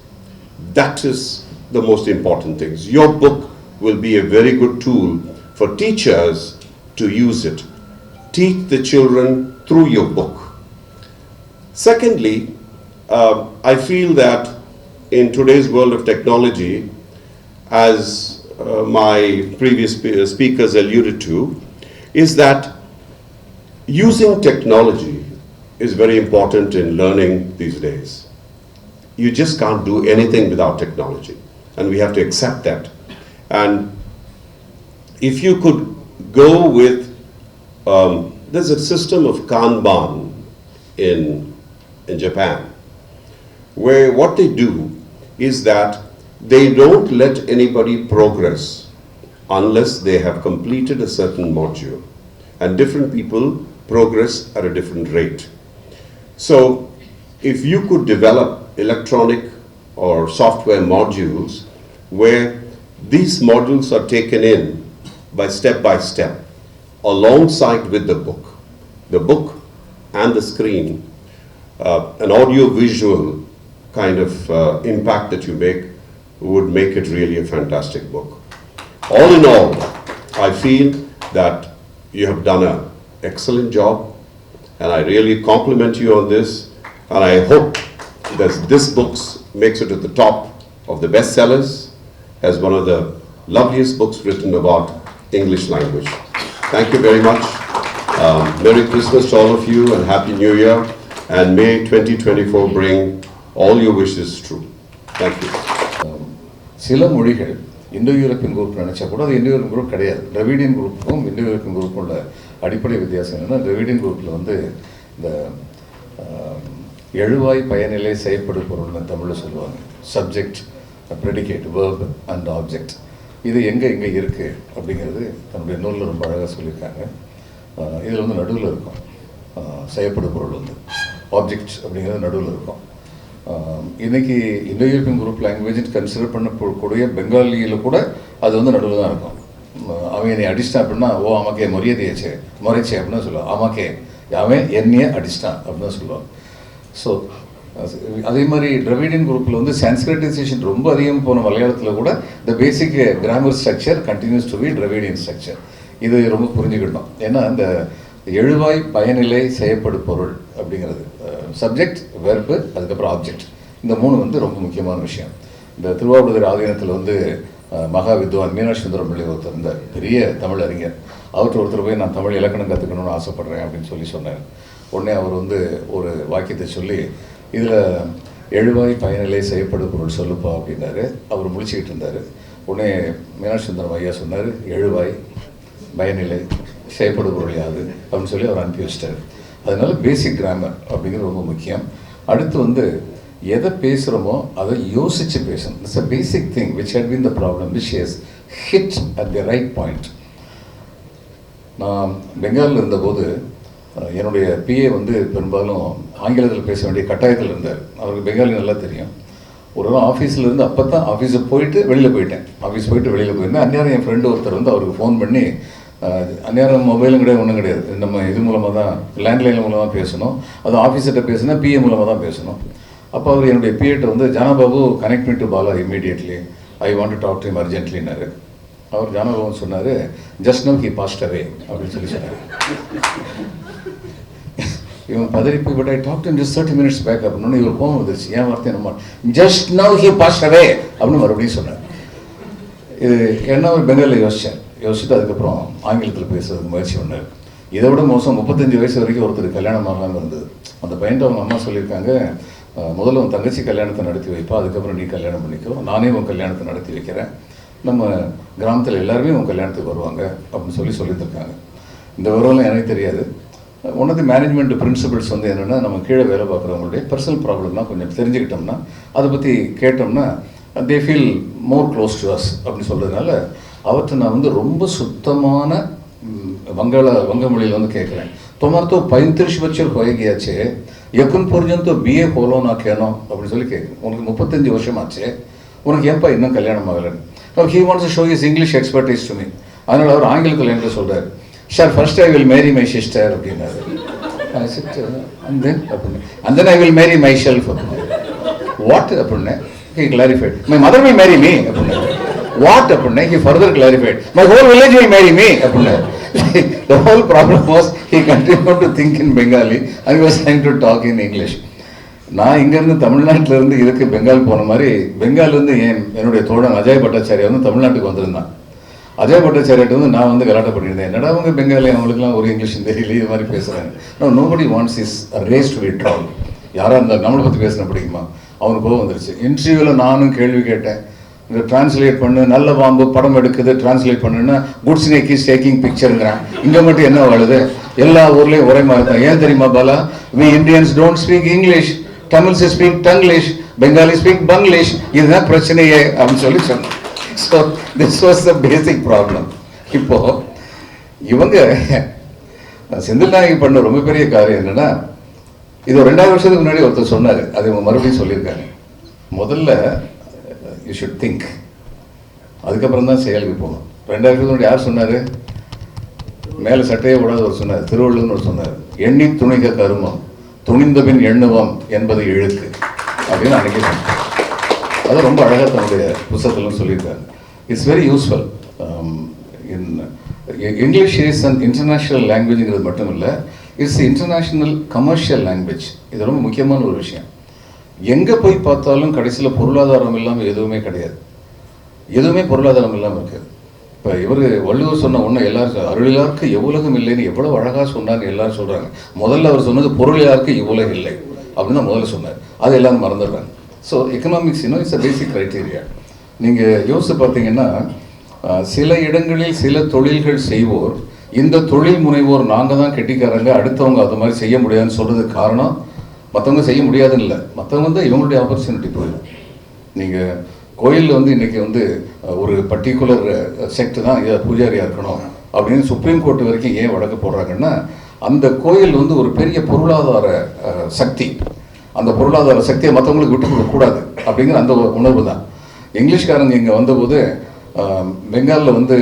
That is the most important thing. Your book will be a very good tool for teachers to use it. Teach the children through your book. Secondly, I feel that in today's world of technology, as my previous speakers alluded to, is that using technology is very important in learning these days. You just can't do anything without technology, and we have to accept that. And if you could go with, there's a system of Kanban in Japan, where what they do is that they don't let anybody progress unless they have completed a certain module, and different people progress at a different rate. So if you could develop electronic or software modules where these modules are taken in by step, alongside with the book and the screen, an audio-visual kind of impact that you make would make it really a fantastic book. All in all, I feel that you have done an excellent job, and I really compliment you on this, and I hope that this book makes it to the top of the bestsellers as one of the loveliest books written about English language. Thank you very much. Merry Christmas to all of you and Happy New Year, and may 2024 bring all your wishes true. Thank you. சில மொழிகள் இந்தோ European group நினச்சா கூட அது இந்தோ European group கிடையாது. Dravidian குரூப்புக்கும் இந்தோ European குரூப்பும் உள்ள அடிப்படை வித்தியாசம் என்னென்னா, டிராவிடியன் குரூப்பில் வந்து இந்த எழுவாய் பயனிலை செய்யப்படும் பொருள்னு தமிழில் சொல்லுவாங்க. Subject, predicate, verb and object. இது எங்கே இருக்குது அப்படிங்கிறது தன்னுடைய நூலில் ரொம்ப அழகாக சொல்லியிருக்காங்க. இதில் வந்து நடுவில் இருக்கும் செய்யப்படும் பொருள் வந்து ஆப்ஜெக்ட் அப்படிங்கிறது நடுவில் இருக்கும். இன்றைக்கி இந்தோ யூரோப்பியன் குரூப் லாங்குவேஜ் கன்சிடர் பண்ணக்கூடிய பெங்காலியில் கூட அது வந்து நடுவில் தான் இருக்கும். அவன் என்னை அடிச்சிட்டான் அப்படின்னா, ஓ ஆமாக்கே மொரியதையாச்சே முறைச்சே அப்படின்னு சொல்லுவான். ஆமாக்கே அவன் என்னையே அடிச்சிட்டான் அப்படின்னு தான் சொல்லுவான். ஸோ அதே மாதிரி டிராவிடியன் குரூப்பில் வந்து சான்ஸ்கிரிட்டைசேஷன் ரொம்ப அதிகம் போன மலையாளத்தில் கூட the basic grammar structure continues to be Dravidian structure. இது ரொம்ப புரிஞ்சுக்கிட்டோம். ஏன்னா இந்த எழுவாய் பயனிலை செய்யப்படும் பொருள் அப்படிங்கிறது சப்ஜெக்ட், வெர்பு, அதுக்கப்புறம் ஆப்ஜெக்ட், இந்த மூணு வந்து ரொம்ப முக்கியமான விஷயம். இந்த திருவாவூர் ஆதீனத்தில் வந்து மகா வித்வான் மீனாட்சி சுந்தரம் பிள்ளை ஒருத்தர் இருந்தார், பெரிய தமிழ் அறிஞர். அவர்கிட்ட ஒருத்தர் போய் நான் தமிழ் இலக்கணம் கற்றுக்கணும்னு ஆசைப்பட்றேன் அப்படின்னு சொன்னார். உடனே அவர் வந்து ஒரு வாக்கியத்தை சொல்லி, இதில் எழுவாய் பயனிலை செய்யப்படும் பொருள் சொல்லுப்பா அப்படின்னாரு. அவர் முழிச்சுக்கிட்டு இருந்தார். உடனே மீனாட்சி சுந்தரம் ஐயா சொன்னார், எழுவாய் பயனிலை செய்யப்படும் பொருள் யாது அப்படின்னு சொல்லி அவர் அனுப்பி வச்சிட்டார். அதனால பேசிக் கிராமர் அப்படிங்கிறது ரொம்ப முக்கியம். அடுத்து வந்து எதை பேசுகிறோமோ அதை யோசித்து பேசணும். It's a basic thing which had been the problem which has hit at the right point. நான் பெங்காலில் இருந்தபோது என்னுடைய பிஏ வந்து பெரும்பாலும் ஆங்கிலத்தில் பேச வேண்டிய கட்டாயத்தில் இருந்தார். அவருக்கு பெங்காலி நல்லா தெரியும். ஒரு நாள் ஆஃபீஸில் இருந்து அப்போ தான் ஆஃபீஸுக்கு போயிட்டு வெளியில் போயிட்டேன். ஆஃபீஸ் போயிட்டு வெளியில் போயிருந்தேன். அந்நேரம் என் ஃப்ரெண்டு ஒருத்தர் வந்து அவருக்கு ஃபோன் பண்ணி, அந்நேரம் மொபைலும் கிடையாது, ஒன்றும் கிடையாது, நம்ம இது மூலமாக தான் லேண்ட்லைன் மூலமாக தான் பேசணும். அது ஆஃபீஸர்கிட்ட பேசுனா பிஏ மூலமாக தான் பேசணும். அப்போ அவர் என்னுடைய பிஏட்ட வந்து, Janababu connect me to Bala immediately, I want to talk to him அர்ஜென்ட்லின்னாரு. அவர் ஜானாபாபு சொன்னார், just now he passed away அப்படின்னு சொல்லி சொன்னார். இவன் பதறிப்பு, but I talk to just 30 minutes back அப்படின்னு இவர் கோவம் வந்துருச்சு. ஏன் வார்த்தை நம்ம just now he passed away அப்படின்னு மறுபடியும் சொன்னார். இது என்ன ஒரு பெங்காலில் யோசிச்சுட்டு அதுக்கப்புறம் ஆங்கிலத்தில் பேசுறதுக்கு முயற்சி பண்ணார். இதை விட மோசம் 35 வயசு வரைக்கும் ஒருத்தர் கல்யாணம் ஆகலாமல் இருந்தது. அந்த பையன்ட்டு அவங்க அம்மா சொல்லியிருக்காங்க, முதல்ல உன் தங்கச்சி கல்யாணத்தை நடத்தி வைப்பா, அதுக்கப்புறம் நீ கல்யாணம் பண்ணிக்கோ, நானே உன் கல்யாணத்தை நடத்தி வைக்கிறேன், நம்ம கிராமத்தில் எல்லாருமே உன் கல்யாணத்துக்கு வருவாங்க அப்படின்னு சொல்லியிருக்காங்க. இந்த விவரம்லாம் எனக்கு தெரியாது. One of the management principles வந்து என்னென்னா, நம்ம கீழே வேலை பார்க்குறவங்களுடைய பர்சனல் ப்ராப்ளம்னா கொஞ்சம் தெரிஞ்சுக்கிட்டோம்னா, அதை பற்றி கேட்டோம்னா, they feel more close to us அப்படின்னு சொல்கிறதுனால அவற்றை நான் வந்து ரொம்ப சுத்தமான வங்க மொழியில் வந்து கேட்குறேன். তোমার তো 35 বছর হয়ে গিয়েছে, এখন পর্যন্ত বিয়ে হলো না কেন அப்படின்னு சொல்லி கேட்குறேன். உனக்கு 35 வருஷம் ஆச்சு, உனக்கு ஏன்பா இன்னும் கல்யாணம் ஆகலைன்னு. He wants to show his English expertise to me. அதனால் அவர் ஆங்கிலத்தில் என்கிட்ட சொல்கிறார், sir first I will marry my sister அப்படின்னாரு. and then I will marry myself. What அப்படின்னே he clarified, my mother will marry me அப்படின்னே. What அப்படின்னே he further clarified, my whole village will marry me அப்படின்னே. The whole problem was he continued to think in Bengali and he was trying to talk in English. நான் இங்கேருந்து தமிழ்நாட்டிலேருந்து இதுக்கு பெங்கால் போன மாதிரி, பெங்கால்லேருந்து என்னுடைய தோழன் அஜய் பட்டாச்சாரியா வந்து தமிழ்நாட்டுக்கு வந்திருந்தான். அஜய் பட்டாச்சாரியாட்ட வந்து நான் வந்து கலாட்டம் பண்ணியிருந்தேன், என்னடா அவங்க பெங்காலி, அவங்களுக்குலாம் ஒரு இங்கிலீஷ் தெரியல, இது மாதிரி பேசுகிறாங்க. Nobody wants is race to be troll. யாராக இருந்தாலும் நம்மளை பற்றி பேசின பிடிக்குமா? அவனுக்கு கோவம் வந்துருச்சு. இன்டர்வியூவில் நானும் கேள்வி கேட்டேன், இந்த டிரான்ஸ்லேட் பண்ணு, நல்ல பாம்பு படம் எடுக்குது டிரான்ஸ்லேட் பண்ணுன்னா குட் ஸ்னேக் இஸ் டேக்கிங் பிக்சருங்கிறான். இங்கே மட்டும் என்ன வாழுது? எல்லா ஊர்லேயும் ஒரே மாதிரி தான். ஏன் தெரியுமா Bala? We Indians don't speak English, Tamils speak Tanglish, Bengali speak Banglish, இதுதான் பிரச்சனையே அப்படின்னு சொல்லி சொன்னேன். So this was the basic problem. இப்போ இவங்க செந்தில் நாயகி பண்ண ரொம்ப பெரிய காரியம் என்னன்னா, இது 2000 வருஷத்துக்கு முன்னாடி ஒருத்தர் சொன்னார், அதை இவங்க மறுபடியும் சொல்லியிருக்காங்க. முதல்ல யூ ஷுட் திங்க், அதுக்கப்புறம் தான் செயலுக்கு போகணும். 2000 வருஷத்துக்கு முன்னாடி யார் சொன்னார்? மேலே சட்டையே விடாத ஒரு சொன்னார், திருவள்ளுவர்னு ஒரு சொன்னார், எண்ணி துணிக கருமம் துணிந்த பின் எண்ணுவம் என்பது இழுக்கு அப்படின்னு அன்னைக்கு சொன்னார். அதை ரொம்ப அழகாக தன்னுடைய புத்தகத்திலும் சொல்லியிருக்காங்க. It's very useful. English is an international லாங்குவேஜுங்கிறது மட்டும் இல்லை, இட்ஸ் இன்டர்நேஷ்னல் கமர்ஷியல் லாங்குவேஜ். இது ரொம்ப முக்கியமான ஒரு விஷயம். எங்கே போய் பார்த்தாலும் கடைசியில் பொருளாதாரம் இல்லாமல் எதுவுமே கிடையாது. எதுவுமே பொருளாதாரம் இல்லாமல் இருக்குது. இப்போ இவர் வள்ளுவர் சொன்ன ஒன்று எல்லாருக்கும், அருளிலாருக்கு எவ்வுலகம் இல்லைன்னு எவ்வளோ அழகாக சொன்னாங்க எல்லாரும் சொல்கிறாங்க. முதல்ல அவர் சொன்னது பொருளிலாருக்கு இவ்வுலகம் இல்லை அப்படின்னு தான் முதல்ல சொன்னார். அது எல்லாரும் மறந்துடுறாங்க. So economics it's a basic criteria. நீங்கள் யோசித்து பார்த்தீங்கன்னா, சில இடங்களில் சில தொழில்கள் செய்வோர், இந்த தொழில் முனைவோர் நாங்கள் தான் கெட்டிக்காரங்க, அடுத்தவங்க அது மாதிரி செய்ய முடியாதுன்னு சொல்கிறதுக்கு காரணம் மற்றவங்க செய்ய முடியாதுன்னு இல்லை, மற்றவங்க தான் இவங்களுடைய ஆப்பர்ச்சுனிட்டி போயிடும். நீங்கள் கோயிலில் வந்து இன்றைக்கி வந்து ஒரு பர்டிகுலர் செக்ட் தான் பூஜாரியாக இருக்கணும் அப்படின்னு சுப்ரீம் கோர்ட் வரைக்கும் ஏன் வழக்கு போடுறாங்கன்னா, அந்த கோயில் வந்து ஒரு பெரிய பொருளாதார சக்தி. அந்த பொருளாதார சக்தியை மற்றவங்களுக்கு விட்டு கொடுக்கக்கூடாது அப்படிங்கிற அந்த உணர்வு தான். இங்கிலீஷ்காரங்க இங்கே வந்தபோது பெங்காலில் வந்து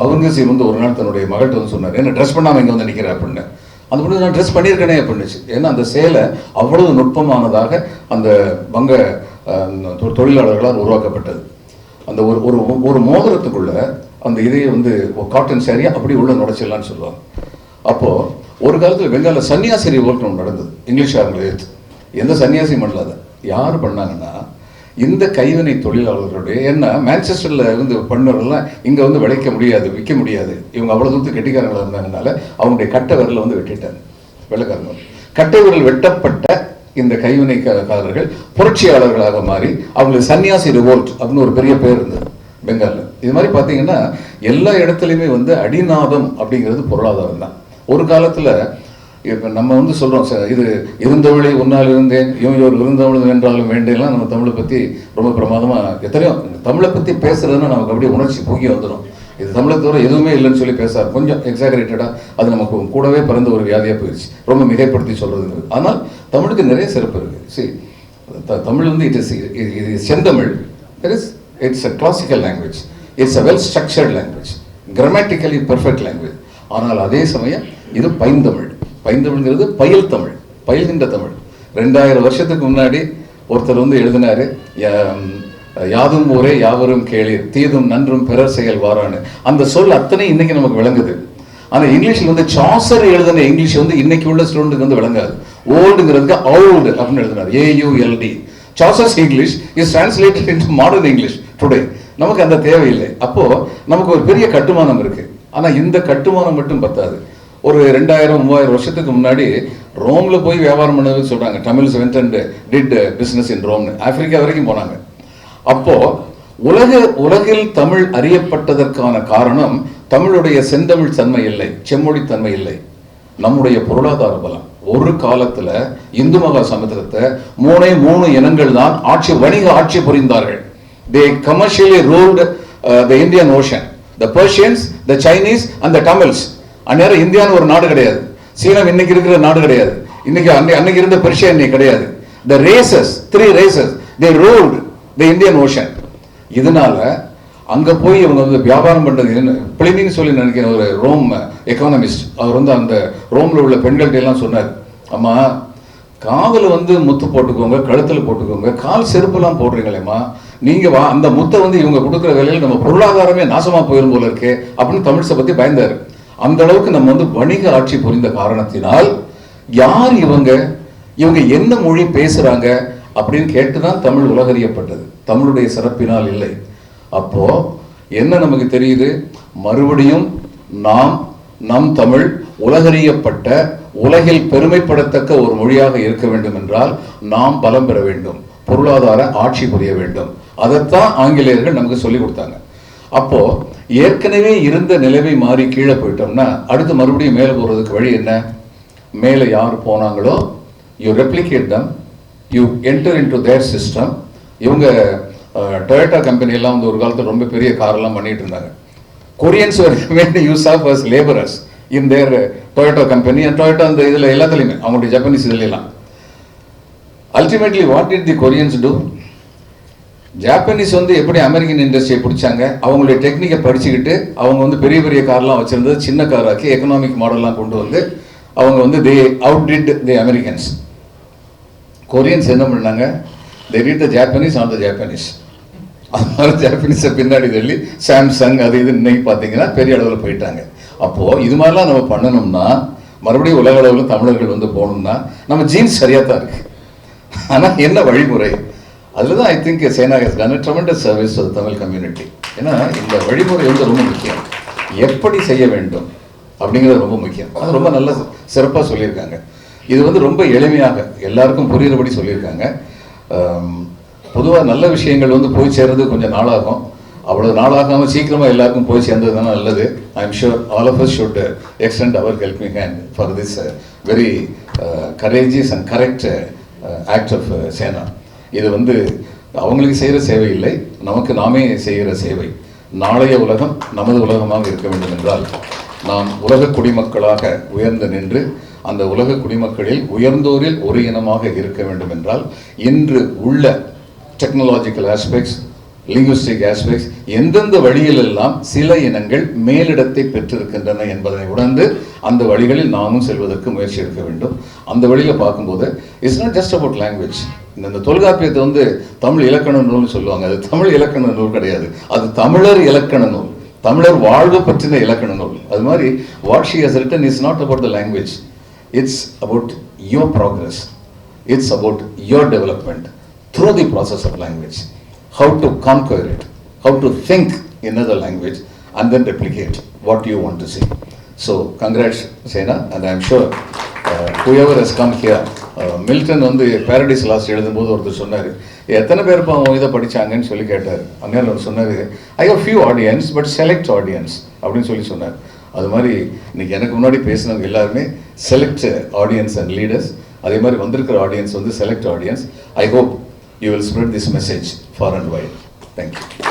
அவுரங்கசீப் வந்து ஒரு நாள் தன்னுடைய மகள்கிட்ட வந்து சொன்னார், என்ன ட்ரெஸ் பண்ணாமல் இங்கே வந்து நிற்கிறேன் அப்படின்னு. அந்த பொண்ணு நான் ட்ரெஸ் பண்ணியிருக்கேனே அப்படின்னுச்சு. ஏன்னா அந்த சேலை அவ்வளவு நுட்பமானதாக அந்த வங்க தொழிலாளர்களால் உருவாக்கப்பட்டது. அந்த ஒரு ஒரு மோதிரத்துக்குள்ள அந்த இதையை வந்து காட்டன் சாரியாக அப்படி உள்ள நுடைச்சிடலான்னு சொல்லுவாங்க. அப்போது ஒரு காலத்தில் பெங்காலில் சன்னியாசி ரிவோல்ட் ஒன்று நடந்தது. இங்கிலீஷ்காரங்களை எடுத்து எந்த சன்னியாசியும் பண்ணல. யார் பண்ணாங்கன்னா, இந்த கைவினை தொழிலாளர்களுடைய, என்ன மான்செஸ்டரில் இருந்து பண்ணுறதெல்லாம் இங்கே வந்து விளைக்க முடியாது, விற்க முடியாது, இவங்க அவ்வளோ தூரத்து கெட்டிக்காரங்களாக இருந்தாங்கனால அவங்களுடைய கட்டை விரலை வந்து வெட்டிட்டாங்க வெள்ளைக்காரங்க. கட்டை விரல் வெட்டப்பட்ட இந்த கைவினைக்காரர்கள் புரட்சியாளர்களாக மாறி அவங்களுக்கு சன்னியாசி ரிவோல்ட் அப்படின்னு ஒரு பெரிய பேர் இருந்தது பெங்காலில். இது மாதிரி பார்த்தீங்கன்னா எல்லா இடத்துலையுமே வந்து அடிநாதம் அப்படிங்கிறது பொருளாதாரம் தான். ஒரு காலத்தில் இப்போ நம்ம வந்து சொல்கிறோம், இது இருந்தவளை உன்னால் இருந்தேன், இவன் இருந்தவளும் வென்றாலும் வேண்டேன்லாம் நம்ம தமிழை பற்றி ரொம்ப பிரமாதமாக எத்தனையோ தமிழை பற்றி பேசுகிறதுன்னா நமக்கு அப்படியே உணர்ச்சி பூக்கி வந்துடும். இது தமிழை தவிர எதுவுமே இல்லைன்னு சொல்லி பேசாரு. கொஞ்சம் எக்ஸாகரேட்டடாக அது நமக்கு கூடவே பிறந்த ஒரு வியாதியாக போயிடுச்சு, ரொம்ப மிகைப்படுத்தி சொல்கிறதுங்கிறது. ஆனால் தமிழுக்கு நிறைய சிறப்பு இருக்குது. சரி, தமிழ் வந்து இது செந்தமிழ். It's a classical language, it's a well structured language, grammatically perfect language. ஆனால் அதே சமயம் இது பைந்தமிழ். பைந்தமிழ்ங்கிறது பயில் தமிழ், பயில்கின்ற தமிழ். 2000 வருஷத்துக்கு முன்னாடி ஒருத்தர் வந்து எழுதினாரு, யாதும் ஊரே யாவரும் கேளீர், தீதும் நன்றும் பிறர் செயல் வாரான்னு. அந்த சொல் அத்தனை இன்னைக்கு நமக்கு விளங்குது. ஆனால் இங்கிலீஷில் வந்து சாசர் எழுதின இங்கிலீஷ் வந்து இன்னைக்கு உள்ள ஸ்டூடெண்ட்டுக்கு வந்து விளங்காது. ஓல்டுங்கிறதுக்கு அவுல்டு அப்படின்னு எழுதினார், AULD. Saucers English is translated into modern English today. நமக்கு அந்த தேவையில்லை. அப்போ நமக்கு ஒரு பெரிய கட்டுமானம் இருக்கு. ஆனால் இந்த கட்டுமானம் மட்டும் பத்தாது. ஒரு 2000-3000 வருஷத்துக்கு முன்னாடி ரோம்ல போய் வியாபாரம் பண்ணது சொல்றாங்க. Tamils went and did business in ரோம்னு ஆப்பிரிக்கா வரைக்கும் போனாங்க. அப்போ உலகில் தமிழ் அறியப்பட்டதற்கான காரணம் தமிழுடைய செந்தமிழ் தன்மை இல்லை, செம்மொழி தன்மை இல்லை, நம்முடைய பொருளாதார பலம். ஒரு காலத்துல இந்து மகா சமுத்திரத்தை 3 இனங்கள் தான் வணிக ஆட்சி புரிந்தார்கள். They commercially ruled the Indian Ocean. The Persians, the Chinese and the Tamils. அந்நேரம் இந்தியான்னு ஒரு நாடு கிடையாது, சீனம் இன்னைக்கு இருக்கிற நாடு கிடையாது, அன்னைக்கு இருந்த பெர்ஷியா இன்னைக்கு கிடையாது. The races, 3 races, they ruled the Indian Ocean. இதனால அங்க போய் இவங்க வந்து வியாபாரம் பண்றது. பிளினின்னு சொல்லி நினைக்கிற ஒரு ரோம் எக்கானமிஸ்ட், அவர் வந்து அந்த ரோம்ல உள்ள பெண்கள்கிட்ட எல்லாம் சொன்னார், அம்மா காதுல வந்து முத்து போட்டுக்கோங்க, கழுத்துல போட்டுக்கோங்க, கால் செருப்பெல்லாம் போடுறீங்களேம்மா, நீங்க அந்த முத்தை வந்து இவங்க கொடுக்குற வேலையில் நம்ம பொருளாதாரமே நாசமா போயிடும் போல இருக்கு அப்படின்னு தமிழ்ஸை பத்தி பயந்தாரு. அந்த அளவுக்கு நம்ம வந்து வணிக ஆட்சி புரிந்த காரணத்தினால் யார் இவங்க என்ன மொழி பேசுறாங்க அப்படின்னு கேட்டுதான் தமிழ் உலகறியப்பட்டது, தமிழுடைய சிறப்பினால் இல்லை. அப்போ என்ன நமக்கு தெரியுது, மறுபடியும் நம் தமிழ் உலகறியப்பட்ட, உலகில் பெருமைப்படத்தக்க ஒரு மொழியாக இருக்க வேண்டும் என்றால் நாம் பலம் பெற வேண்டும், பொருளாதார ஆட்சி புரிய வேண்டும். அதைத்தான் ஆங்கிலேயர்கள் நமக்கு சொல்லிக் கொடுத்தாங்க. அப்போ ஏற்கனவே இருந்த நிலைமை மாறி கீழே போயிட்டோம்னா அடுத்து மறுபடியும் மேலே போறதுக்கு வழி என்ன? மேலே யார் போனாங்களோ you replicate them, you enter into their system. இவங்க டொயோட்டா கம்பெனி எல்லாம் வந்து ஒரு காலத்தில் ரொம்ப பெரிய காரெல்லாம் பண்ணிட்டு இருந்தாங்க. Koreans use of us labourers in their Toyota company and Toyota அந்த இதில் எல்லாத்துலேயுமே அவங்களுடைய ஜப்பனீஸ் இதுல எல்லாம். Ultimately what did the Koreans do? Japanese வந்து எப்படி அமெரிக்கன் இண்டஸ்ட்ரியை பிடிச்சாங்க, அவங்களுடைய டெக்னிக்கை படிச்சுக்கிட்டு அவங்க வந்து பெரிய பெரிய கார்லாம் வச்சிருந்தது சின்ன காராக்கி எக்கனாமிக் மாடல்லாம் கொண்டு வந்து அவங்க வந்து they out did the Americans. Koreans என்ன பண்ணாங்க, they did the Japanese on the Japanese. அதனால ஜாப்பனீஸை பின்னாடி தள்ளி சாம்சங் அது இது இன்னைக்கு பார்த்தீங்கன்னா பெரிய அளவில் போயிட்டாங்க. அப்போது இது மாதிரிலாம் நம்ம பண்ணணும்னா மறுபடியும் உலக அளவில் தமிழர்கள் வந்து போகணும்னா நம்ம ஜீன்ஸ் சரியாக தான் இருக்கு. ஆனால் என்ன வழிமுறை? அதில் தான் I think Sena has done a tremendous service to the Tamil community. ஏன்னா இந்த வழிமுறை வந்து ரொம்ப முக்கியம், எப்படி செய்ய வேண்டும் அப்படிங்கிறது ரொம்ப முக்கியம். அது ரொம்ப நல்ல சிறப்பாக சொல்லியிருக்காங்க. இது வந்து ரொம்ப எளிமையாக எல்லாருக்கும் புரிகிறபடி சொல்லியிருக்காங்க. பொதுவாக நல்ல விஷயங்கள் வந்து போய் சேர்றது கொஞ்சம் நாளாகும், அவ்வளோ நாளாகாமல் சீக்கிரமாக எல்லாருக்கும் போய் சேர்ந்தது தானே நல்லது. I am sure all of us should extend our helping hand for this very courageous and correct act of Sena. இது வந்து அவங்களுக்கு செய்கிற சேவை இல்லை, நமக்கு நாமே செய்கிற சேவை. நாளைய உலகம் நமது உலகமாக இருக்க வேண்டும் என்றால் நாம் உலக குடிமக்களாக உயர்ந்து நின்று அந்த உலக குடிமக்களில் உயர்ந்தோரில் ஒரு இனமாக இருக்க வேண்டும் என்றால் இன்று உள்ள டெக்னாலஜிக்கல் ஆஸ்பெக்ட்ஸ், லிங்குஸ்டிக் ஆஸ்பெக்ட்ஸ், எந்தெந்த வழியிலெல்லாம் சில இனங்கள் மேலிடத்தை பெற்றிருக்கின்றன என்பதை உணர்ந்து அந்த வழிகளில் நாமும் செல்வதற்கு முயற்சி எடுக்க வேண்டும். அந்த வழியில் பார்க்கும்போது it's not just about language. இந்த தொல்காப்பியத்தை வந்து தமிழ் இலக்கண நூல்னு சொல்லுவாங்க, அது தமிழ் இலக்கண நூல் கிடையாது, அது தமிழர் இலக்கண நூல், தமிழர் வாழ்வு பற்றின இலக்கண நூல். அது மாதிரி what she has return is not about the language, it's about your progress, it's about your development through the process of language, how to conquer it, how to think in another language and then replicate what you want to see. So congrats Sena, and I am sure whoever has come here, Milton வந்து Paradise Lost எழுதும்போது ஒருத்தர் சொன்னார், எத்தனை பேர் இப்போ இதை படித்தாங்கன்னு சொல்லி கேட்டார். அந்நேரம் அவர் சொன்னார், I have few audience but select audience அப்படின்னு சொல்லி சொன்னார். அது மாதிரி இன்னைக்கு எனக்கு முன்னாடி பேசினவங்க எல்லாருமே செலக்ட் ஆடியன்ஸ் அண்ட் லீடர்ஸ். அதே மாதிரி வந்திருக்கிற ஆடியன்ஸ் வந்து select audience. I hope you will spread this message far and wide. Thank you.